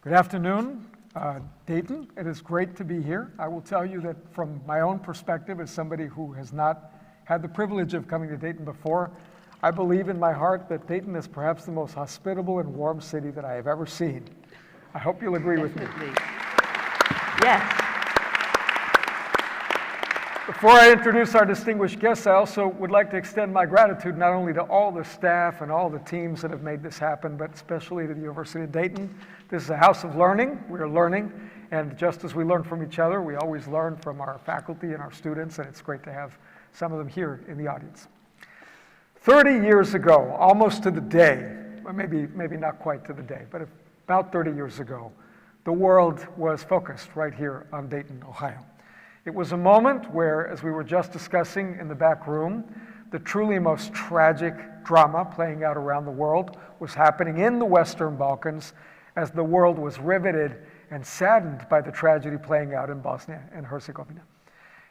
Good afternoon, Dayton. It is great to be here. I will tell you that from my own perspective, as somebody who has not had the privilege of coming to Dayton before, I believe in my heart that Dayton is perhaps the most hospitable and warm city that I have ever seen. I hope you'll agree with me. Yes. Before I introduce our distinguished guests, I also would like to extend my gratitude not only to all the staff and all the teams that have made this happen, but especially to the University of Dayton. This is a house of learning. We are learning, and just as we learn from each other, we always learn from our faculty and our students, and it's great to have some of them here in the audience. 30 years ago, almost to the day, or maybe not quite to the day, but about 30 years ago, the world was focused right here on Dayton, Ohio. It was a moment where, as we were just discussing in the back room, the truly most tragic drama playing out around the world was happening in the Western Balkans as the world was riveted and saddened by the tragedy playing out in Bosnia and Herzegovina.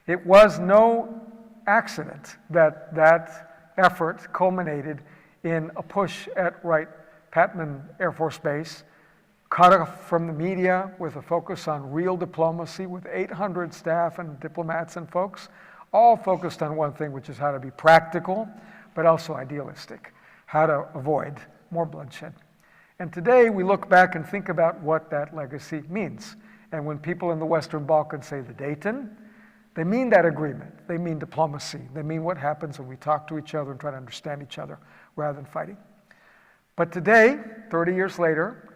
It was no accident that that effort culminated in a push at Wright-Patman Air Force Base, cut off from the media with a focus on real diplomacy with 800 staff and diplomats and folks, all focused on one thing, which is how to be practical, but also idealistic, how to avoid more bloodshed. And today we look back and think about what that legacy means. And when people in the Western Balkans say the Dayton, they mean that agreement. They mean diplomacy. They mean what happens when we talk to each other and try to understand each other rather than fighting. But today, 30 years later,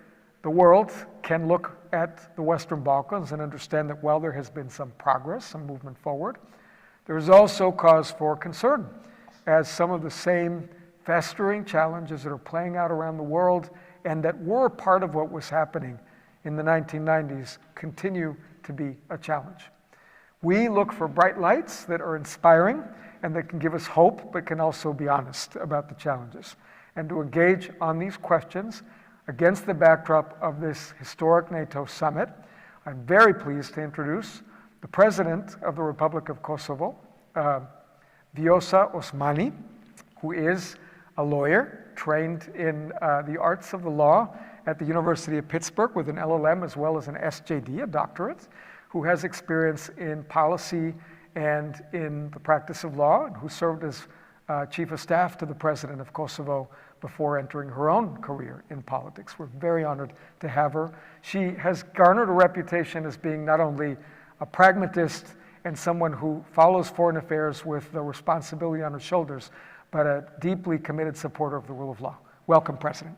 the world can look at the Western Balkans and understand that while there has been some progress, some movement forward, there is also cause for concern as some of the same festering challenges that are playing out around the world and that were part of what was happening in the 1990s continue to be a challenge. We look for bright lights that are inspiring and that can give us hope, but can also be honest about the challenges. And to engage on these questions against the backdrop of this historic NATO summit, I'm very pleased to introduce the President of the Republic of Kosovo, Vjosa Osmani, who is a lawyer trained in the arts of the law at the University of Pittsburgh with an LLM as well as an SJD, a doctorate, who has experience in policy and in the practice of law, and who served as Chief of Staff to the President of Kosovo before entering her own career in politics. We're very honored to have her. She has garnered a reputation as being not only a pragmatist and someone who follows foreign affairs with the responsibility on her shoulders, but a deeply committed supporter of the rule of law. Welcome, President.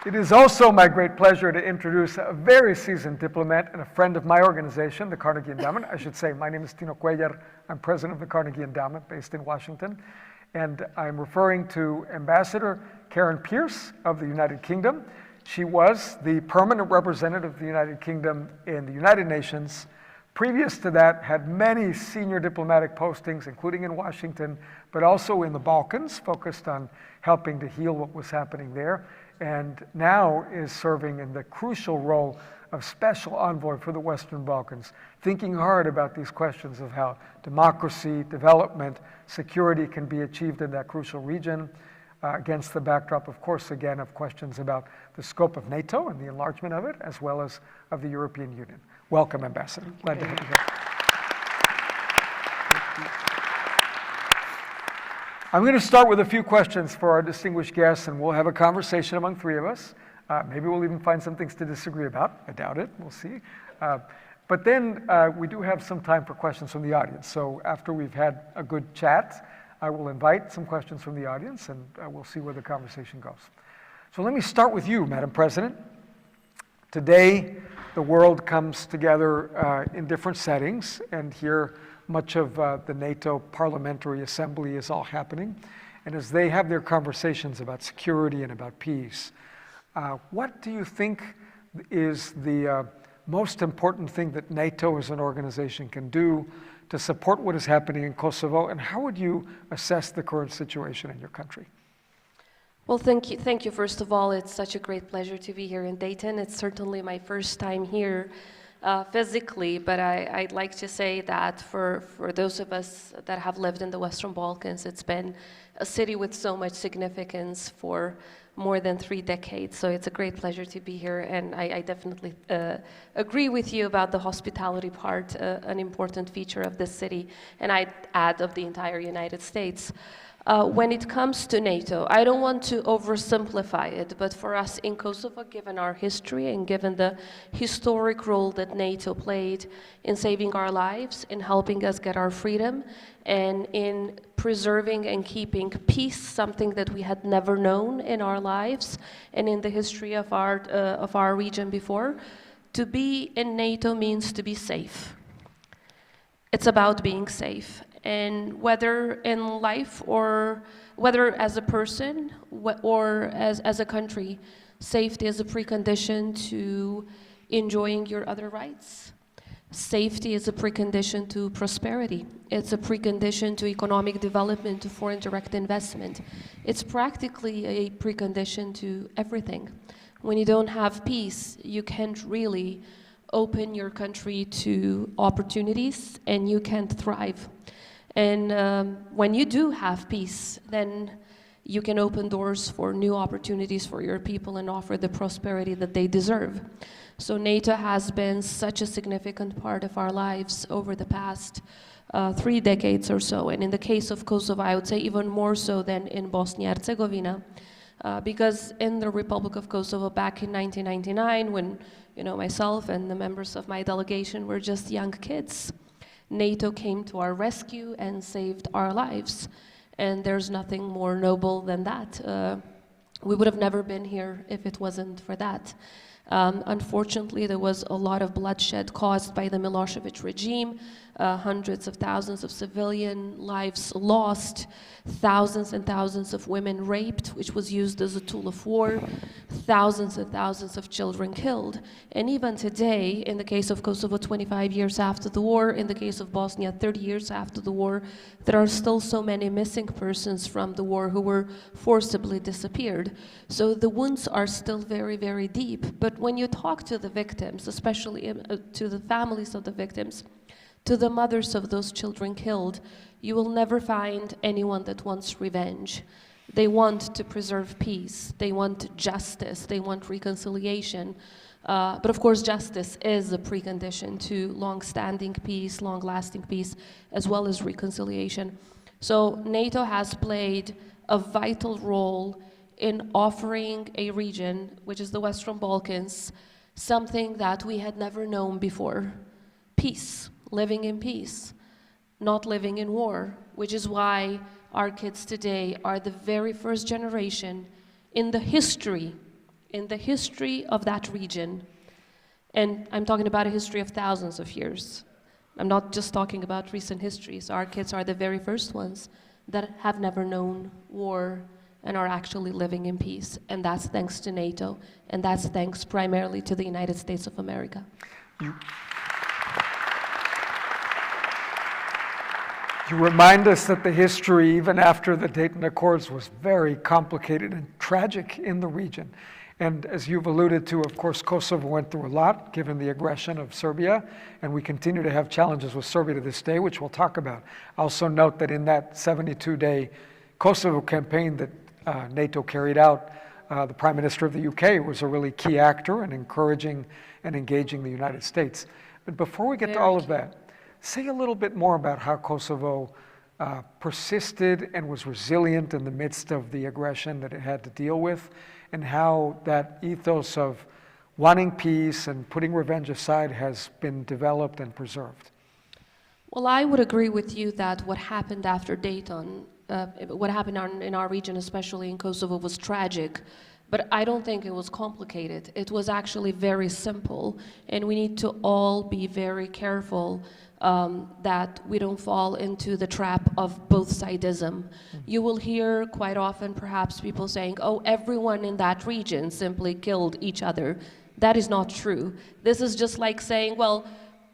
It is also my great pleasure to introduce a very seasoned diplomat and a friend of my organization, the Carnegie Endowment. I should say, my name is Tino Cuellar. I'm president of the Carnegie Endowment based in Washington. And I'm referring to Ambassador Karen Pierce of the United Kingdom. She was the permanent representative of the United Kingdom in the United Nations. Previous to that, had many senior diplomatic postings, including in Washington, but also in the Balkans, focused on helping to heal what was happening there, and now is serving in the crucial role of special envoy for the Western Balkans, thinking hard about these questions of how democracy, development, security can be achieved in that crucial region, against the backdrop, of course, again, of questions about the scope of NATO and the enlargement of it, as well as of the European Union. Welcome, Ambassador. Glad to have you here. I'm going to start with a few questions for our distinguished guests, and we'll have a conversation among three of us. Maybe we'll even find some things to disagree about. I doubt it. We'll see. But then we do have some time for questions from the audience. So after we've had a good chat, I will invite some questions from the audience, and we'll see where the conversation goes. So let me start with you, Madam President. Today, the world comes together in different settings, and here much of the NATO Parliamentary Assembly is all happening. And as they have their conversations about security and about peace, what do you think is the most important thing that NATO as an organization can do to support what is happening in Kosovo, and how would you assess the current situation in your country? Well, thank you. First of all, it's such a great pleasure to be here in Dayton. It's certainly my first time here physically, but I'd like to say that for those of us that have lived in the Western Balkans, it's been a city with so much significance for more than 3 decades. So it's a great pleasure to be here, and I definitely agree with you about the hospitality part, an important feature of this city, and I'd add of the entire United States. When it comes to NATO, I don't want to oversimplify it, but for us in Kosovo, given our history and given the historic role that NATO played in saving our lives, in helping us get our freedom, and in preserving and keeping peace, something that we had never known in our lives and in the history of our region before, to be in NATO means to be safe. It's about being safe. And whether in life or whether as a person or as a country, safety is a precondition to enjoying your other rights. Safety is a precondition to prosperity. It's a precondition to economic development, to foreign direct investment. It's practically a precondition to everything. When you don't have peace, you can't really open your country to opportunities and you can't thrive. And when you do have peace, then you can open doors for new opportunities for your people and offer the prosperity that they deserve. So NATO has been such a significant part of our lives over the past 3 decades or so. And in the case of Kosovo, I would say even more so than in Bosnia-Herzegovina, because in the Republic of Kosovo back in 1999, when myself and the members of my delegation were just young kids, NATO came to our rescue and saved our lives. And there's nothing more noble than that. We would have never been here if it wasn't for that. Unfortunately, there was a lot of bloodshed caused by the Milosevic regime, hundreds of thousands of civilian lives lost, thousands and thousands of women raped, which was used as a tool of war, thousands and thousands of children killed. And even today, in the case of Kosovo 25 years after the war, in the case of Bosnia 30 years after the war, there are still so many missing persons from the war who were forcibly disappeared. So the wounds are still very, very deep. But when you talk to the victims, especially to the families of the victims, to the mothers of those children killed, you will never find anyone that wants revenge. They want to preserve peace. They want justice. They want reconciliation. But of course, justice is a precondition to long-standing peace, long-lasting peace, as well as reconciliation. So NATO has played a vital role in offering a region, which is the Western Balkans, something that we had never known before: peace. Living in peace, not living in war, which is why our kids today are the very first generation in the history of that region. And I'm talking about a history of thousands of years. I'm not just talking about recent history. So our kids are the very first ones that have never known war and are actually living in peace. And that's thanks to NATO, and that's thanks primarily to the United States of America. You remind us that the history, even after the Dayton Accords, was very complicated and tragic in the region. And as you've alluded to, of course, Kosovo went through a lot, given the aggression of Serbia, and we continue to have challenges with Serbia to this day, which we'll talk about. Also note that in that 72-day Kosovo campaign that NATO carried out, the Prime Minister of the UK was a really key actor in encouraging and engaging the United States. But before we get to all of that, say a little bit more about how Kosovo persisted and was resilient in the midst of the aggression that it had to deal with, and how that ethos of wanting peace and putting revenge aside has been developed and preserved. Well, I would agree with you that what happened after Dayton, what happened in our region, especially in Kosovo, was tragic. But I don't think it was complicated. It was actually very simple, and we need to all be very careful that we don't fall into the trap of both-sidism. You will hear quite often perhaps people saying, oh, everyone in that region simply killed each other. That is not true. This is just like saying, well,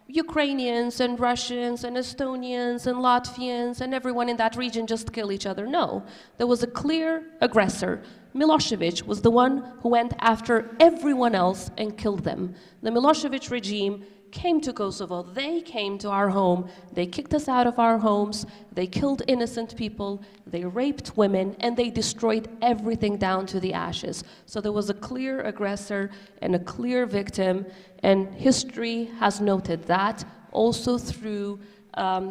Ukrainians and Russians and Estonians and Latvians and everyone in that region just kill each other. No, there was a clear aggressor. Milosevic was the one who went after everyone else and killed them. The Milosevic regime came to Kosovo, they came to our home, they kicked us out of our homes, they killed innocent people, they raped women, and they destroyed everything down to the ashes. So there was a clear aggressor and a clear victim, and history has noted that also through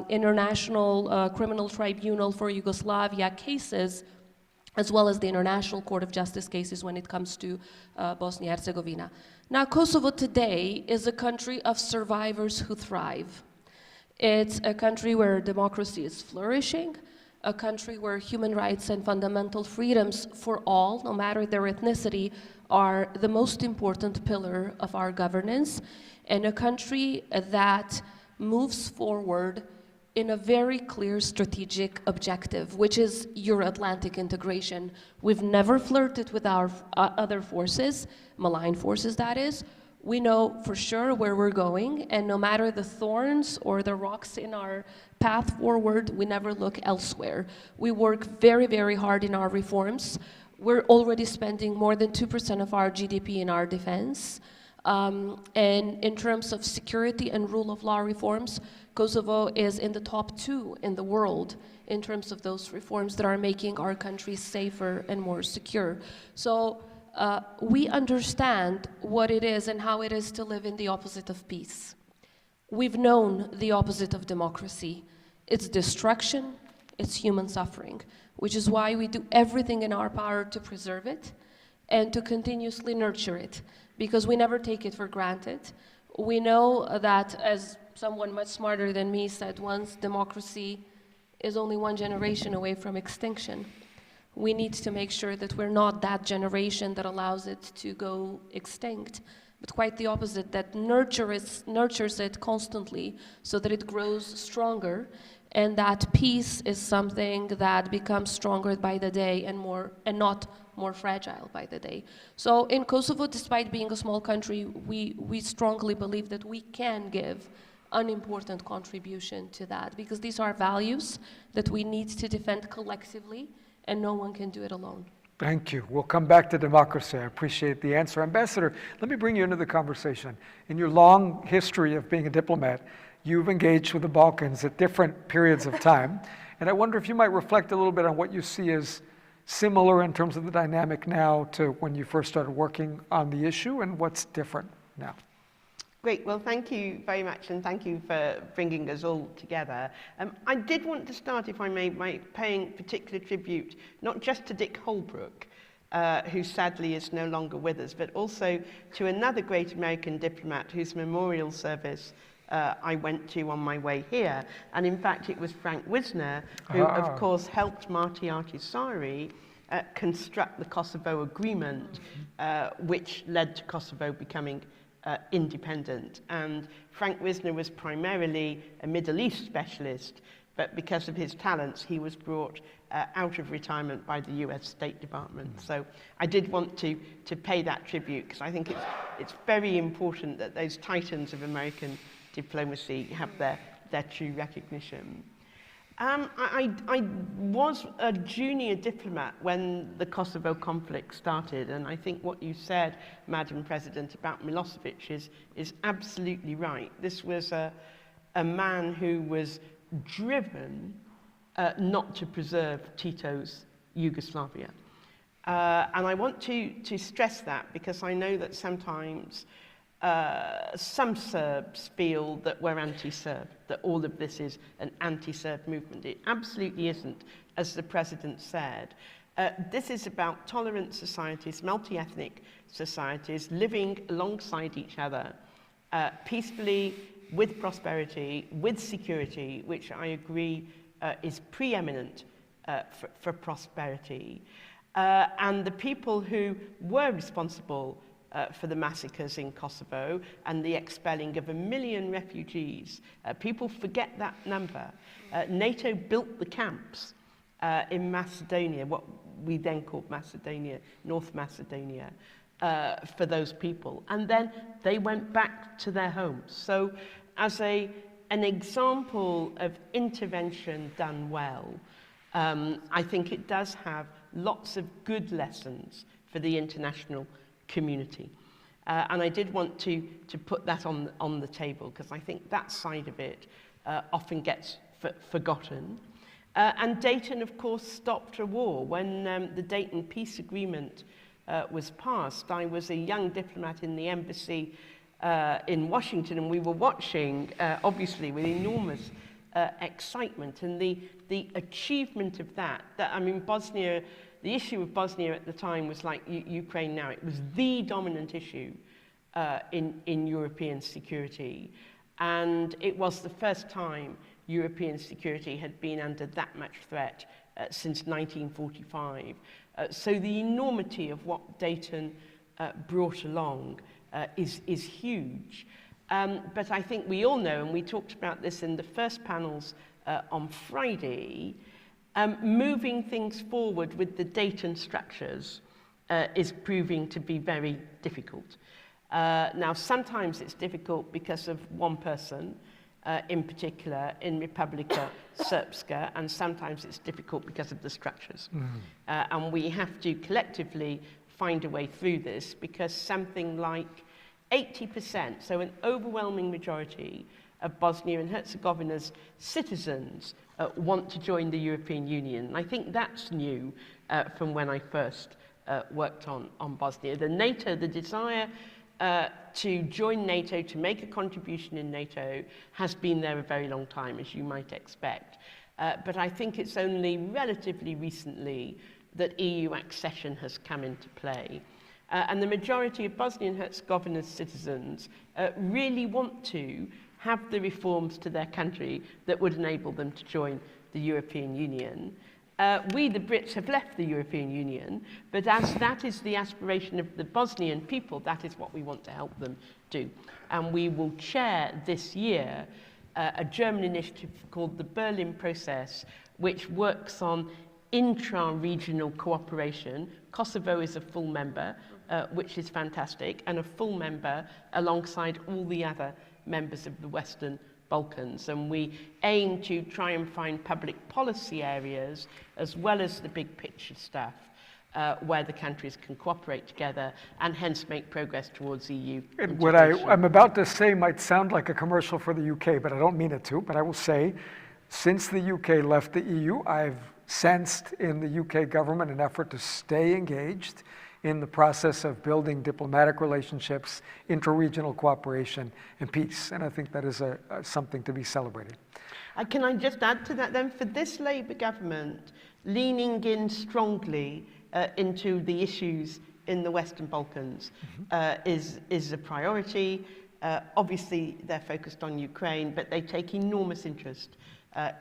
International Criminal Tribunal for Yugoslavia cases, as well as the International Court of Justice cases when it comes to Bosnia-Herzegovina. Now, Kosovo today is a country of survivors who thrive. It's a country where democracy is flourishing, a country where human rights and fundamental freedoms for all, no matter their ethnicity, are the most important pillar of our governance, and a country that moves forward in a very clear strategic objective, which is Euro-Atlantic integration. We've never flirted with our other forces, malign forces that is. We know for sure where we're going, and no matter the thorns or the rocks in our path forward, we never look elsewhere. We work very, very hard in our reforms. We're already spending more than 2% of our GDP in our defense. And in terms of security and rule of law reforms, Kosovo is in the top 2 in the world in terms of those reforms that are making our country safer and more secure. So we understand what it is and how it is to live in the opposite of peace. We've known the opposite of democracy. It's destruction, it's human suffering, which is why we do everything in our power to preserve it and to continuously nurture it, because we never take it for granted. We know that, as someone much smarter than me said once, democracy is only one generation away from extinction. We need to make sure that we're not that generation that allows it to go extinct, but quite the opposite, that nurtures it constantly so that it grows stronger, and that peace is something that becomes stronger by the day and not more fragile by the day. So in Kosovo, despite being a small country, we strongly believe that we can give an important contribution to that, because these are values that we need to defend collectively, and no one can do it alone. Thank you. We'll come back to democracy. I appreciate the answer. Ambassador, let me bring you into the conversation. In your long history of being a diplomat, you've engaged with the Balkans at different periods of time, and I wonder if you might reflect a little bit on what you see as similar in terms of the dynamic now to when you first started working on the issue, and what's different now. Great. Well, thank you very much, and thank you for bringing us all together. I did want to start, if I may, by paying particular tribute, not just to Dick Holbrooke, who sadly is no longer with us, but also to another great American diplomat whose memorial service I went to on my way here. And in fact, it was Frank Wisner who, of course, helped Marty Ahtisaari construct the Kosovo Agreement, which led to Kosovo becoming independent. And Frank Wisner was primarily a Middle East specialist, but because of his talents, he was brought out of retirement by the US State Department. So I did want to pay that tribute, because I think it's very important that those titans of American diplomacy have their true recognition. I was a junior diplomat when the Kosovo conflict started, and I think what you said, Madam President, about Milosevic is absolutely right. This was a man who was driven not to preserve Tito's Yugoslavia. And I want to stress that, because I know that sometimes some Serbs feel that we're anti-Serb, that all of this is an anti-Serb movement. It absolutely isn't, as the President said. This is about tolerant societies, multi-ethnic societies, living alongside each other, peacefully, with prosperity, with security, which I agree is preeminent for prosperity. And the people who were responsible for the massacres in Kosovo and the expelling of 1 million refugees. People forget that number. NATO built the camps in Macedonia, what we then called Macedonia, North Macedonia, for those people. And then they went back to their homes. So as an example of intervention done well, I think it does have lots of good lessons for the international community. And I did want to put that on the table, because I think that side of it often gets forgotten. And Dayton, of course, stopped a war. When the Dayton Peace Agreement was passed, I was a young diplomat in the embassy in Washington, and we were watching, obviously, with enormous excitement. And the achievement of that, I mean, Bosnia, the issue of Bosnia at the time was like Ukraine now. It was the dominant issue in European security. And it was the first time European security had been under that much threat since 1945. So the enormity of what Dayton brought along is huge. But I think we all know, and we talked about this in the first panels on Friday, moving things forward with the Dayton structures is proving to be very difficult. Now, sometimes it's difficult because of one person, in particular in Republika Srpska, and sometimes it's difficult because of the structures. And we have to collectively find a way through this, because something like 80%, so an overwhelming majority of Bosnia and Herzegovina's citizens want to join the European Union. And I think that's new from when I first worked on Bosnia. The desire to join NATO, to make a contribution in NATO, has been there a very long time, as you might expect. But I think it's only relatively recently that EU accession has come into play. And the majority of Bosnia and Herzegovina's citizens really want to have the reforms to their country that would enable them to join the European Union. We, the Brits, have left the European Union, but as that is the aspiration of the Bosnian people, that is what we want to help them do. And we will chair this year a German initiative called the Berlin Process, which works on intra-regional cooperation. Kosovo is a full member, which is fantastic, and a full member alongside all the other members of the Western Balkans. And we aim to try and find public policy areas, as well as the big picture stuff, where the countries can cooperate together and hence make progress towards EU And integration. what I'm about to say might sound like a commercial for the UK, but I don't mean it to. But I will say, since the UK left the EU, I've sensed in the UK government an effort to stay engaged in the process of building diplomatic relationships, inter-regional cooperation, and peace. And I think that is something to be celebrated. Can I just add to that then? For this Labour government, leaning in strongly into the issues in the Western Balkans is a priority. Obviously, they're focused on Ukraine, but they take enormous interest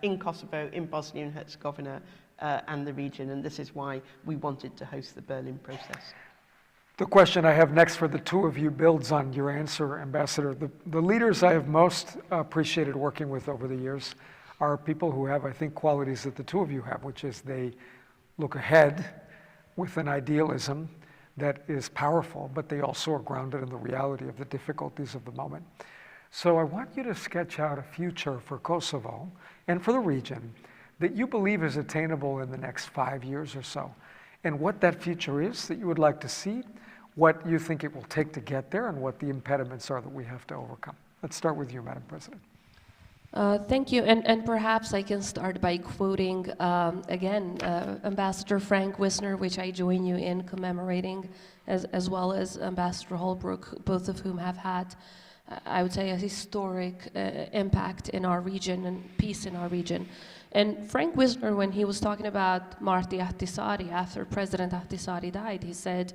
in Kosovo, in Bosnia and Herzegovina, and the region, and this is why we wanted to host the Berlin Process. The question I have next for the two of you builds on your answer, Ambassador. The leaders I have most appreciated working with over the years are people who have, I think, qualities that the two of you have, which is they look ahead with an idealism that is powerful, but they also are grounded in the reality of the difficulties of the moment. So I want you to sketch out a future for Kosovo and for the region that you believe is attainable in the next 5 years or so, and what that future is that you would like to see, what you think it will take to get there, and what the impediments are that we have to overcome. Let's start with you, Madam President. Thank you, and perhaps I can start by quoting again Ambassador Frank Wisner, which I join you in commemorating, as well as Ambassador Holbrooke, both of whom have had, I would say, a historic impact in our region and peace in our region. And Frank Wisner, when he was talking about Marty Ahtisaari, after President Ahtisaari died, he said,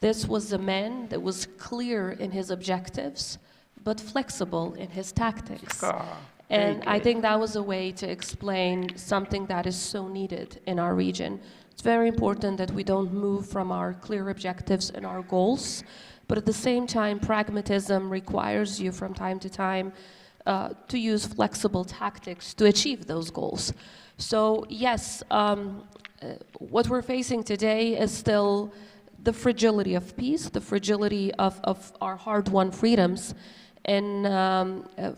this was a man that was clear in his objectives, but flexible in his tactics. And I think that was a way to explain something that is so needed in our region. It's very important that we don't move from our clear objectives and our goals, but at the same time, pragmatism requires you from time to time to use flexible tactics to achieve those goals. So yes, what we're facing today is still the fragility of peace, the fragility of our hard-won freedoms, and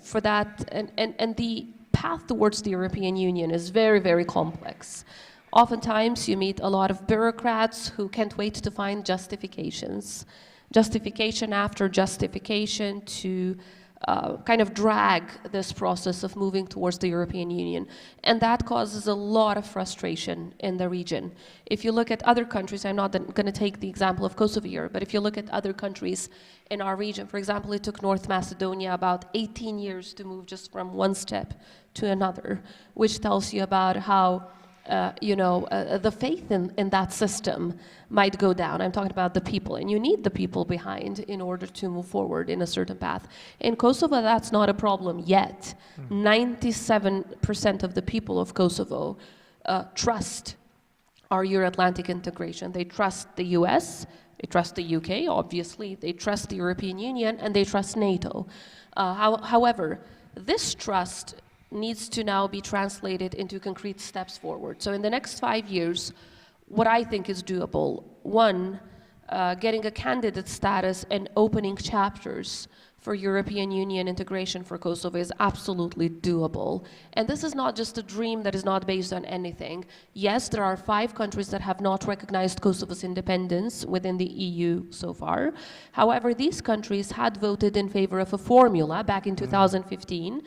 for that, and the path towards the European Union is very, very complex. Oftentimes, you meet a lot of bureaucrats who can't wait to find justifications. justification after justification to kind of drag this process of moving towards the European Union. And that causes a lot of frustration in the region. If you look at other countries, I'm not going to take the example of Kosovo here, but if you look at other countries in our region, for example, it took North Macedonia about 18 years to move just from one step to another, which tells you about how the faith in that system might go down. I'm talking about the people, and you need the people behind in order to move forward in a certain path. In Kosovo, that's not a problem yet. 97% of the people of Kosovo trust our Euro-Atlantic integration. They trust the US, they trust the UK, obviously, they trust the European Union, and they trust NATO. However, this trust needs to now be translated into concrete steps forward. So in the next 5 years, what I think is doable, one, getting a candidate status and opening chapters for European Union integration for Kosovo is absolutely doable. And this is not just a dream that is not based on anything. Yes, there are 5 countries that have not recognized Kosovo's independence within the EU so far. However, these countries had voted in favor of a formula back in 2015,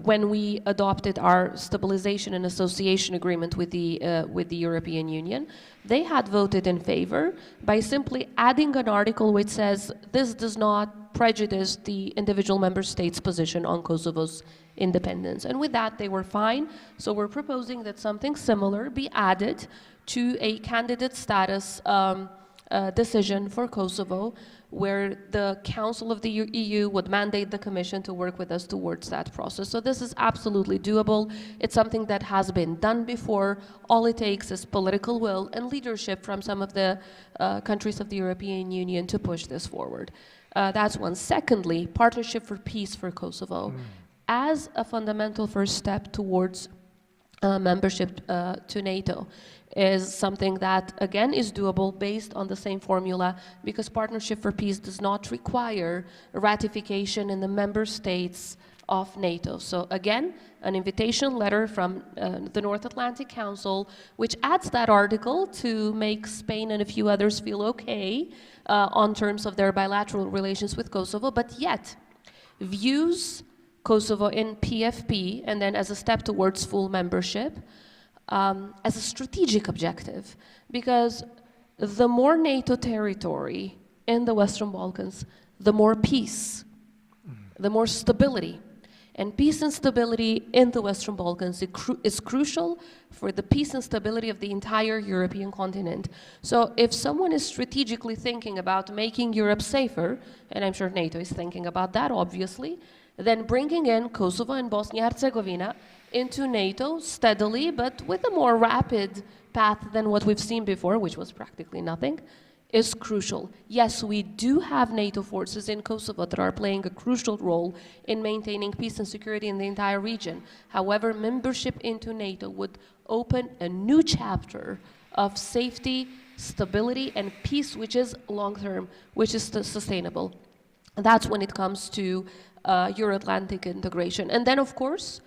when we adopted our stabilization and association agreement with the European Union. They had voted in favor by simply adding an article which says this does not prejudice the individual member states' position on Kosovo's independence. And with that, they were fine. So we're proposing that something similar be added to a candidate status decision for Kosovo, where the Council of the EU would mandate the Commission to work with us towards that process. So this is absolutely doable. It's something that has been done before. All it takes is political will and leadership from some of the countries of the European Union to push this forward. That's one. Secondly, Partnership for Peace for Kosovo. As a fundamental first step towards membership to NATO, is something that, again, is doable based on the same formula, because Partnership for Peace does not require ratification in the member states of NATO. So again, an invitation letter from the North Atlantic Council, which adds that article to make Spain and a few others feel okay on terms of their bilateral relations with Kosovo, but yet views Kosovo in PFP, and then as a step towards full membership, as a strategic objective, because the more NATO territory in the Western Balkans, the more peace, the more stability. And peace and stability in the Western Balkans is crucial for the peace and stability of the entire European continent. So if someone is strategically thinking about making Europe safer, and I'm sure NATO is thinking about that, obviously, then bringing in Kosovo and Bosnia-Herzegovina into NATO steadily, but with a more rapid path than what we've seen before, which was practically nothing, is crucial. Yes, we do have NATO forces in Kosovo that are playing a crucial role in maintaining peace and security in the entire region. However, membership into NATO would open a new chapter of safety, stability, and peace, which is long-term, which is sustainable. And that's when it comes to Euro-Atlantic integration. And then, of course,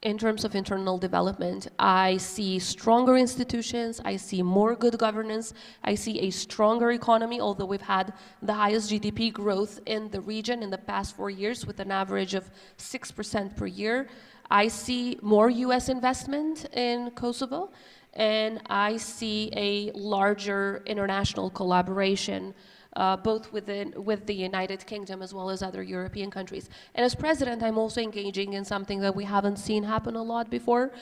in terms of internal development, I see stronger institutions, I see more good governance, I see a stronger economy, although we've had the highest GDP growth in the region in the past 4 years with an average of 6% per year. I see more US investment in Kosovo, and I see a larger international collaboration both with the United Kingdom as well as other European countries. And as president, I'm also engaging in something that we haven't seen happen a lot before,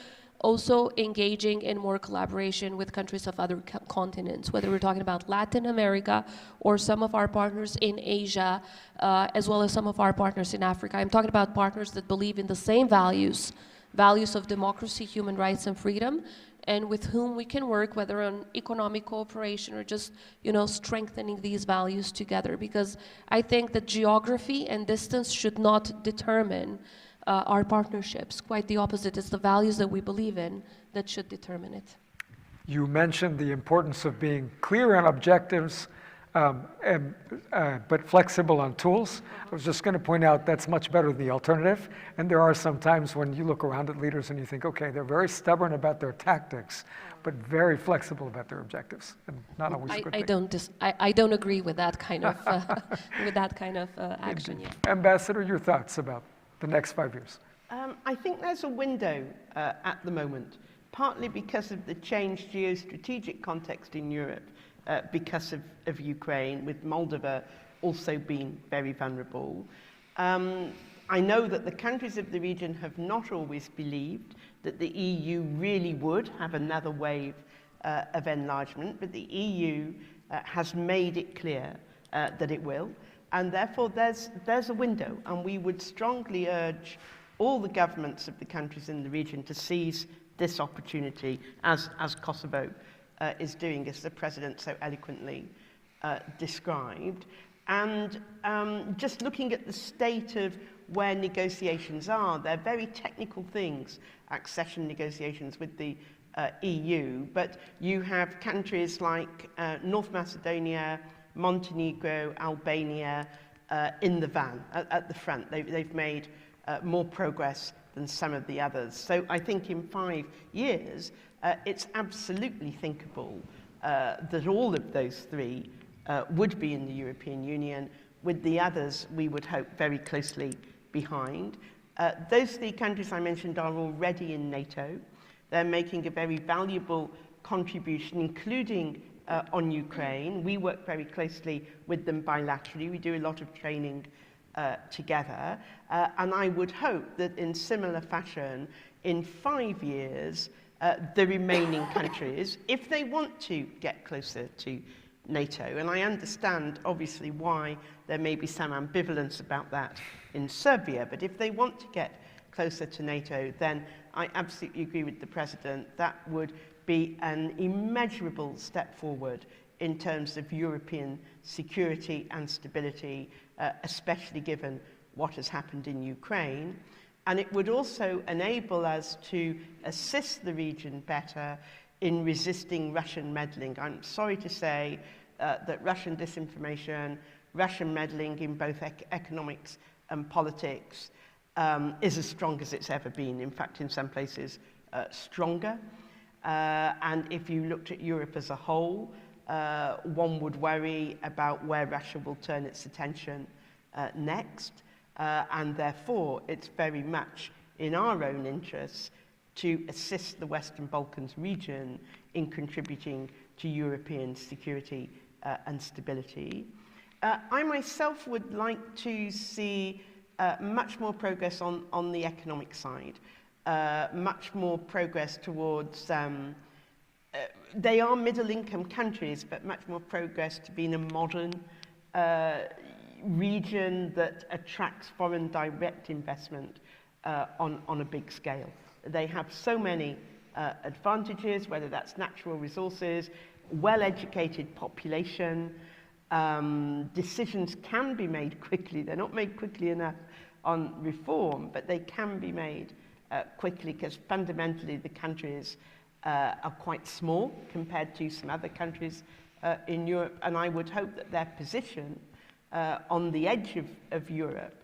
also engaging in more collaboration with countries of other continents, whether we're talking about Latin America or some of our partners in Asia, as well as some of our partners in Africa. I'm talking about partners that believe in the same values of democracy, human rights, and freedom, and with whom we can work, whether on economic cooperation or just, strengthening these values together. Because I think that geography and distance should not determine our partnerships. Quite the opposite. It's the values that we believe in that should determine it. You mentioned the importance of being clear on objectives, but flexible on tools. I was just going to point out that's much better than the alternative. And there are some times when you look around at leaders and you think, okay, they're very stubborn about their tactics, but very flexible about their objectives, and not always a good thing. I don't agree with that kind of action. Yeah. Ambassador, your thoughts about the next 5 years? I think there's a window at the moment, partly because of the changed geostrategic context in Europe, because of Ukraine, with Moldova also being very vulnerable. I know that the countries of the region have not always believed that the EU really would have another wave of enlargement, but the EU has made it clear that it will, and therefore there's a window, and we would strongly urge all the governments of the countries in the region to seize this opportunity, as Kosovo is doing, as the President so eloquently described. And just looking at the state of where negotiations are, they're very technical things, accession negotiations with the EU, but you have countries like North Macedonia, Montenegro, Albania in the van, at the front. They've made more progress than some of the others. So I think in 5 years, it's absolutely thinkable that all of those three would be in the European Union, with the others, we would hope, very closely behind. Those three countries I mentioned are already in NATO. They're making a very valuable contribution, including on Ukraine. We work very closely with them bilaterally. We do a lot of training together. And I would hope that in similar fashion, in 5 years, the remaining countries, if they want to get closer to NATO, and I understand obviously why there may be some ambivalence about that in Serbia, but if they want to get closer to NATO, then I absolutely agree with the President. That would be an immeasurable step forward in terms of European security and stability, especially given what has happened in Ukraine. And it would also enable us to assist the region better in resisting Russian meddling. I'm sorry to say that Russian disinformation, Russian meddling in both economics and politics is as strong as it's ever been. In fact, in some places, stronger. And if you looked at Europe as a whole, one would worry about where Russia will turn its attention next. And therefore, it's very much in our own interests to assist the Western Balkans region in contributing to European security and stability. I myself would like to see much more progress on the economic side, much more progress towards, they are middle-income countries, but much more progress to being a modern region that attracts foreign direct investment on a big scale. They have so many advantages, whether that's natural resources, well-educated population, decisions can be made quickly. They're not made quickly enough on reform, but they can be made quickly because fundamentally the countries are quite small compared to some other countries in Europe, and I would hope that their position on the edge of Europe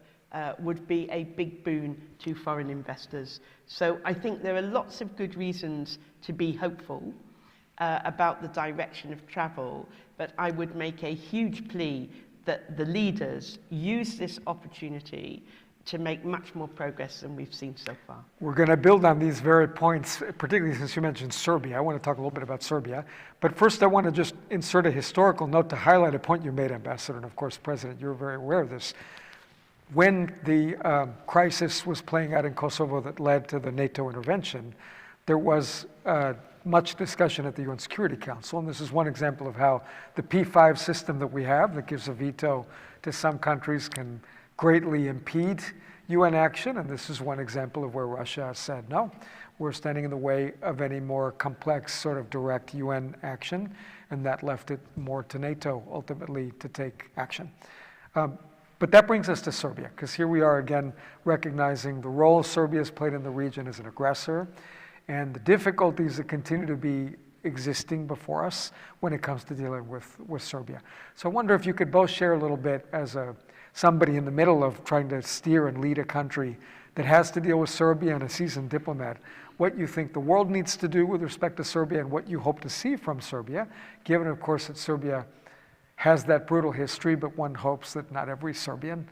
would be a big boon to foreign investors. So I think there are lots of good reasons to be hopeful about the direction of travel, but I would make a huge plea that the leaders use this opportunity to make much more progress than we've seen so far. We're going to build on these very points, particularly since you mentioned Serbia. I want to talk a little bit about Serbia. But first, I want to just insert a historical note to highlight a point you made, Ambassador, and of course, President, you're very aware of this. When the crisis was playing out in Kosovo that led to the NATO intervention, there was much discussion at the UN Security Council, and this is one example of how the P5 system that we have that gives a veto to some countries can greatly impede UN action, and this is one example of where Russia has said, no, we're standing in the way of any more complex sort of direct UN action, and that left it more to NATO ultimately to take action. But that brings us to Serbia, because here we are again recognizing the role Serbia has played in the region as an aggressor, and the difficulties that continue to be existing before us when it comes to dealing with Serbia. So I wonder if you could both share a little bit as somebody in the middle of trying to steer and lead a country that has to deal with Serbia and a seasoned diplomat, what you think the world needs to do with respect to Serbia and what you hope to see from Serbia, given, of course, that Serbia has that brutal history, but one hopes that not every Serbian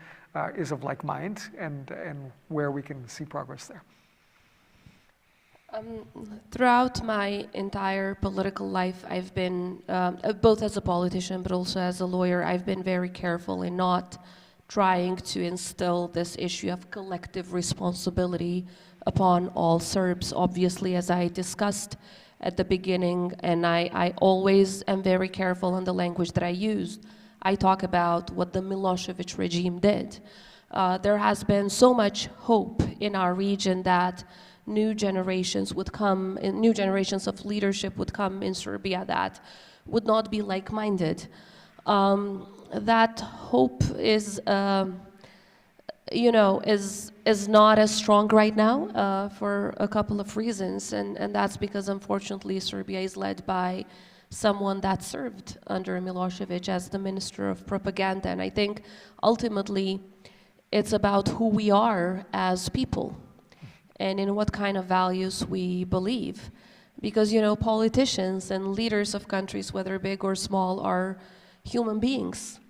is of like mind, and where we can see progress there. Throughout my entire political life, I've been, both as a politician but also as a lawyer, I've been very careful in not trying to instill this issue of collective responsibility upon all Serbs. Obviously, as I discussed at the beginning, and I always am very careful on the language that I use, I talk about what the Milosevic regime did. There has been so much hope in our region that new generations would come, new generations of leadership would come in Serbia that would not be like-minded. That hope is, is not as strong right now for a couple of reasons, and that's because unfortunately Serbia is led by someone that served under Milosevic as the Minister of Propaganda, and I think ultimately it's about who we are as people and in what kind of values we believe. Because, politicians and leaders of countries, whether big or small, are human beings.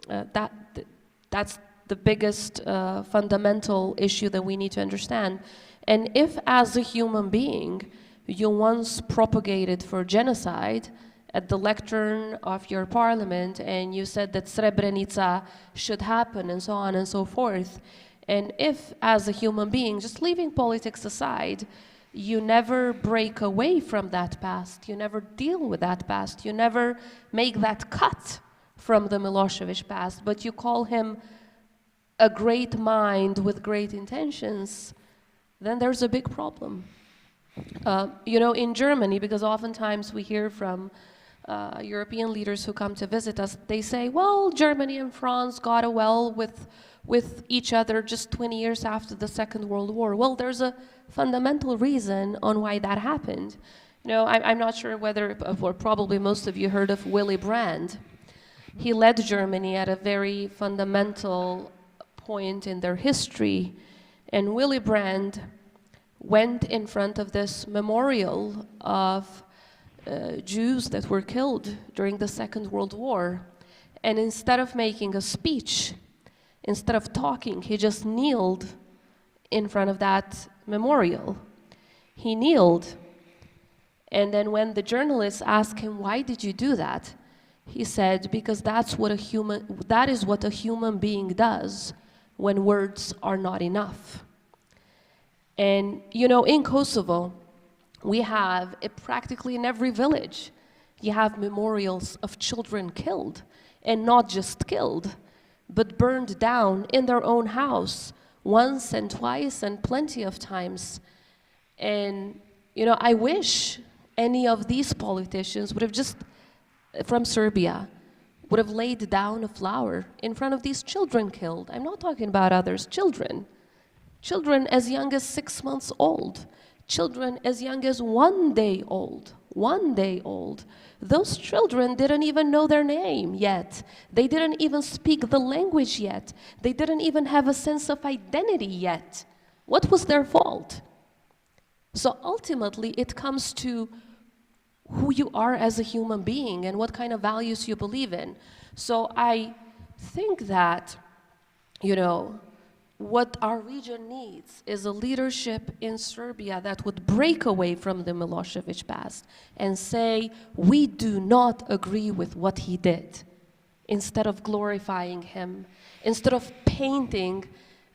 That's the biggest fundamental issue that we need to understand. And if, as a human being, you once propagated for genocide at the lectern of your parliament, and you said that Srebrenica should happen, and so on and so forth, and if, as a human being, just leaving politics aside, you never break away from that past, you never deal with that past, you never make that cut from the Milosevic past, but you call him a great mind with great intentions, then there's a big problem. In Germany, because oftentimes we hear from European leaders who come to visit us, they say, well, Germany and France got well with each other just 20 years after the Second World War. Well, there's a fundamental reason on why that happened. I'm not sure whether, or probably most of you heard of Willy Brandt. He led Germany at a very fundamental point in their history, and Willy Brandt went in front of this memorial of Jews that were killed during the Second World War, and instead of making a speech, instead of talking, he just kneeled in front of that memorial. He kneeled, and then when the journalists asked him, why did you do that? He said, because that is what a human being does when words are not enough. And, in Kosovo, we have, practically in every village, you have memorials of children killed, and not just killed, but burned down in their own house once and twice and plenty of times. And, I wish any of these politicians would have just, from Serbia, would have laid down a flower in front of these children killed. I'm not talking about others, children. Children as young as 6 months old. Children as young as 1 day old. 1 day old. Those children didn't even know their name yet. They didn't even speak the language yet. They didn't even have a sense of identity yet. What was their fault? So ultimately, it comes to who you are as a human being and what kind of values you believe in. So I think that, what our region needs is a leadership in Serbia that would break away from the Milosevic past and say, we do not agree with what he did, instead of glorifying him, instead of painting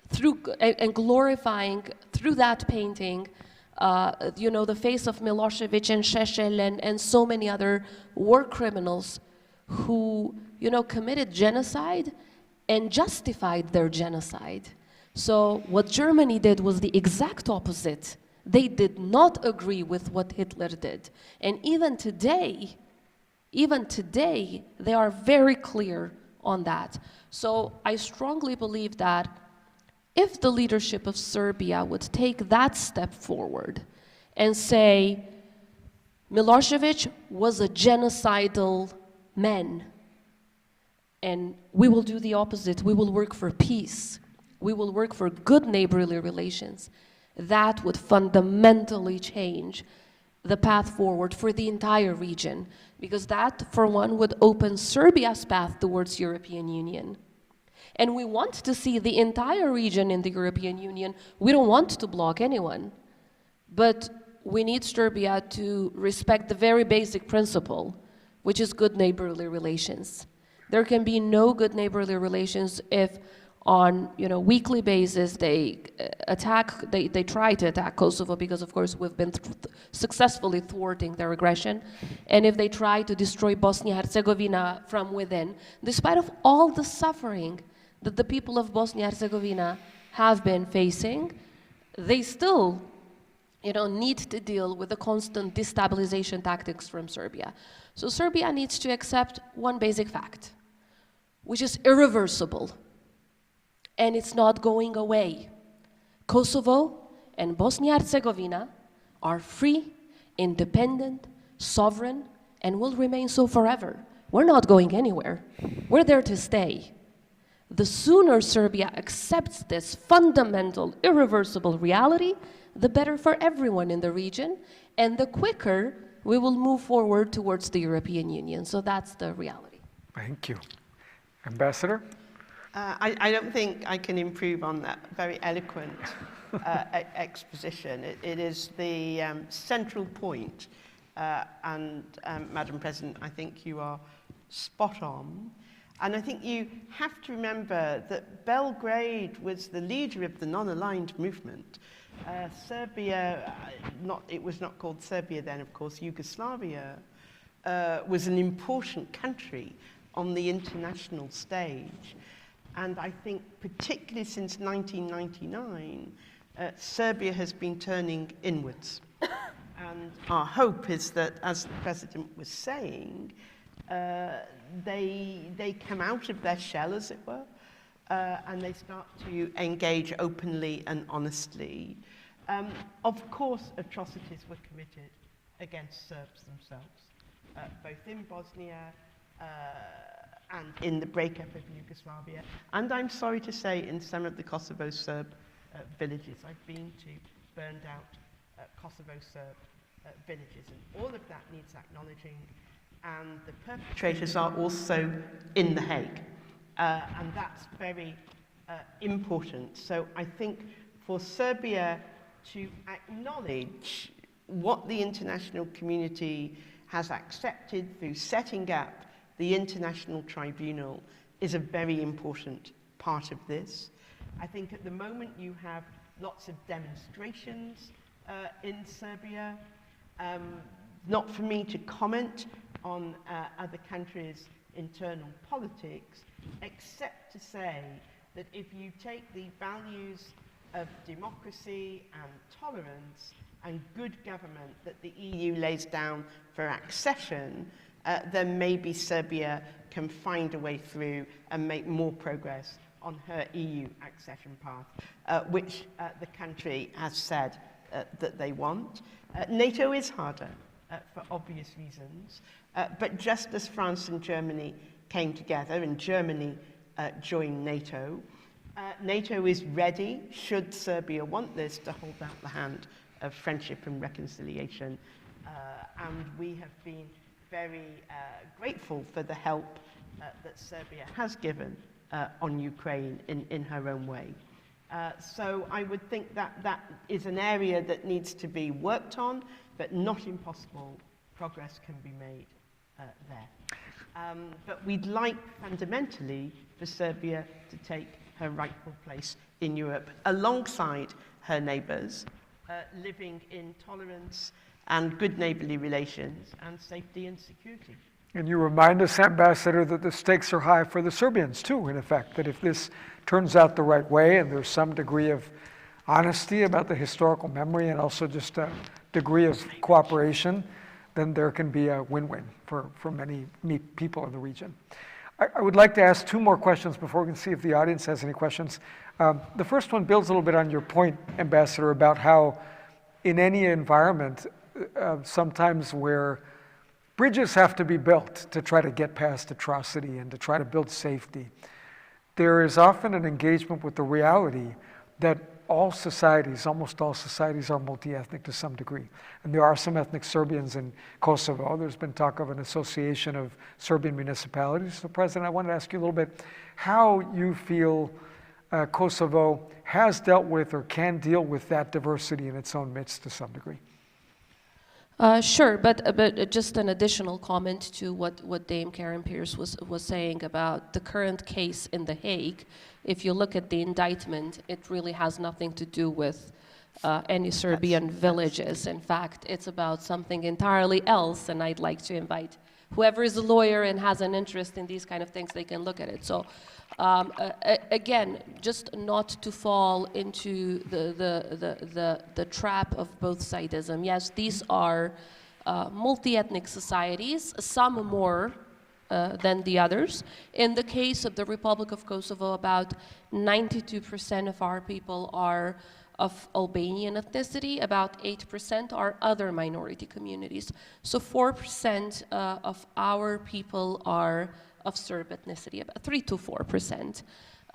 through and glorifying through that painting the face of Milosevic and Šešelj and so many other war criminals who, committed genocide and justified their genocide. So what Germany did was the exact opposite. They did not agree with what Hitler did. And even today, they are very clear on that. So I strongly believe that if the leadership of Serbia would take that step forward and say, Milosevic was a genocidal man. And we will do the opposite. We will work for peace. We will work for good neighborly relations. That would fundamentally change the path forward for the entire region, because that, for one, would open Serbia's path towards European Union. And we want to see the entire region in the European Union. We don't want to block anyone. But we need Serbia to respect the very basic principle, which is good neighborly relations. There can be no good neighborly relations if on weekly basis they try to attack Kosovo, because of course we've been successfully thwarting their aggression, and if they try to destroy Bosnia-Herzegovina from within, despite of all the suffering that the people of Bosnia-Herzegovina have been facing, they still need to deal with the constant destabilization tactics from Serbia. So Serbia needs to accept one basic fact, which is irreversible, and it's not going away. Kosovo and Bosnia-Herzegovina are free, independent, sovereign, and will remain so forever. We're not going anywhere. We're there to stay. The sooner Serbia accepts this fundamental, irreversible reality, the better for everyone in the region, and the quicker we will move forward towards the European Union. So that's the reality. Thank you. Ambassador? I don't think I can improve on that very eloquent exposition. It is the central point, and Madam President, I think you are spot on. And I think you have to remember that Belgrade was the leader of the non-aligned movement. Serbia, it was not called Serbia then, of course, Yugoslavia, was an important country on the international stage. And I think particularly since 1999, Serbia has been turning inwards. And our hope is that, as the President was saying, they come out of their shell, as it were, and they start to engage openly and honestly. Of course, atrocities were committed against Serbs themselves, both in Bosnia and in the breakup of Yugoslavia, and I'm sorry to say in some of the Kosovo Serb villages. I've been to burned out Kosovo Serb villages, and all of that needs acknowledging, and the perpetrators are also in The Hague, and that's very important. So I think for Serbia to acknowledge what the international community has accepted through setting up the International Tribunal is a very important part of this. I think at the moment you have lots of demonstrations in Serbia. Not for me to comment on other countries' internal politics, except to say that if you take the values of democracy and tolerance and good government that the EU lays down for accession, then maybe Serbia can find a way through and make more progress on her EU accession path, which the country has said that they want. NATO is harder for obvious reasons, but just as France and Germany came together and Germany joined NATO, NATO is ready, should Serbia want this, to hold out the hand of friendship and reconciliation. And we have been very grateful for the help that Serbia has given on Ukraine in her own way. So I would think that that is an area that needs to be worked on, but not impossible. Progress can be made there. But we'd like fundamentally for Serbia to take her rightful place in Europe alongside her neighbours, living in tolerance and good neighbourly relations and safety and security. And you remind us, Ambassador, that the stakes are high for the Serbians too, in effect, that if this turns out the right way and there's some degree of honesty about the historical memory and also just a degree of cooperation, then there can be a win-win for many people in the region. I would like to ask two more questions before we can see if the audience has any questions. The first one builds a little bit on your point, Ambassador, about how in any environment, sometimes where bridges have to be built to try to get past atrocity and to try to build safety. There is often an engagement with the reality that all societies, almost all societies, are multi-ethnic to some degree. And there are some ethnic Serbians in Kosovo. There's been talk of an association of Serbian municipalities. So, President, I wanted to ask you a little bit how you feel Kosovo has dealt with or can deal with that diversity in its own midst to some degree. Sure, but just an additional comment to what Dame Karen Pierce was saying about the current case in The Hague. If you look at the indictment, it really has nothing to do with any Serbian villages. In fact, it's about something entirely else, and I'd like to invite whoever is a lawyer and has an interest in these kind of things, they can look at it. So again, just not to fall into the trap of both sidism. Yes, these are multi-ethnic societies, some more than the others. In the case of the Republic of Kosovo, about 92% of our people are of Albanian ethnicity, about 8% are other minority communities. So 4% of our people are of Serb ethnicity, about 3 to 4%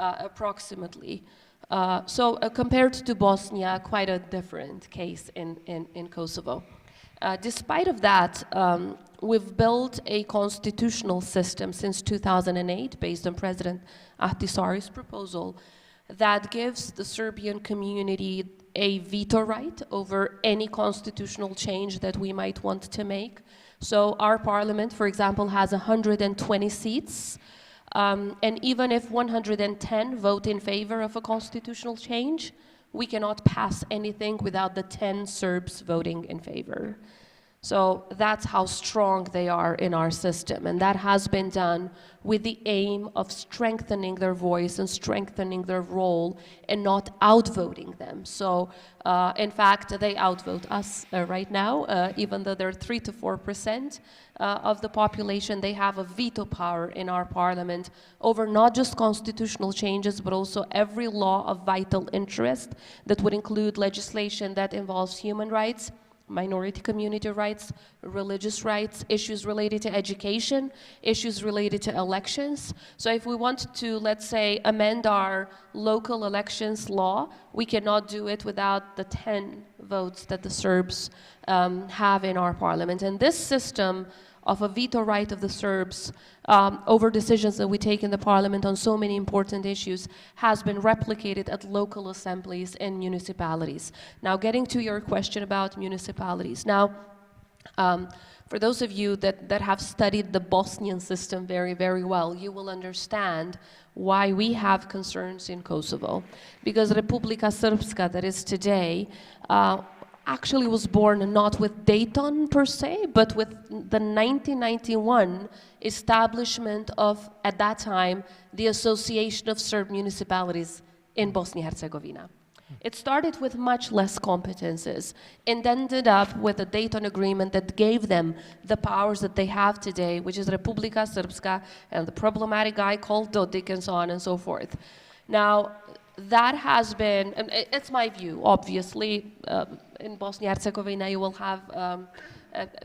approximately. So compared to Bosnia, quite a different case in Kosovo. Despite of that, we've built a constitutional system since 2008 based on President Ahtisaari's proposal that gives the Serbian community a veto right over any constitutional change that we might want to make. So our parliament, for example, has 120 seats, and even if 110 vote in favor of a constitutional change, we cannot pass anything without the 10 Serbs voting in favor. So that's how strong they are in our system, and that has been done with the aim of strengthening their voice and strengthening their role and not outvoting them. So in fact, they outvote us right now, even though they're 3 to 4% of the population. They have a veto power in our parliament over not just constitutional changes, but also every law of vital interest that would include legislation that involves human rights, minority community rights, religious rights, issues related to education, issues related to elections. So if we want to, let's say, amend our local elections law, we cannot do it without the 10 votes that the Serbs have in our parliament. And this system of a veto right of the Serbs over decisions that we take in the parliament on so many important issues has been replicated at local assemblies and municipalities. Now, getting to your question about municipalities. Now, for those of you that have studied the Bosnian system very, very well, you will understand why we have concerns in Kosovo. Because Republika Srpska, that is today, actually was born not with Dayton per se, but with the 1991 establishment of, at that time, the Association of Serb Municipalities in Bosnia-Herzegovina. It started with much less competences and ended up with a Dayton agreement that gave them the powers that they have today, which is Republika Srpska and the problematic guy called Dodik and so on and so forth. Now, that has been, and it's my view, obviously, in Bosnia-Herzegovina you will have,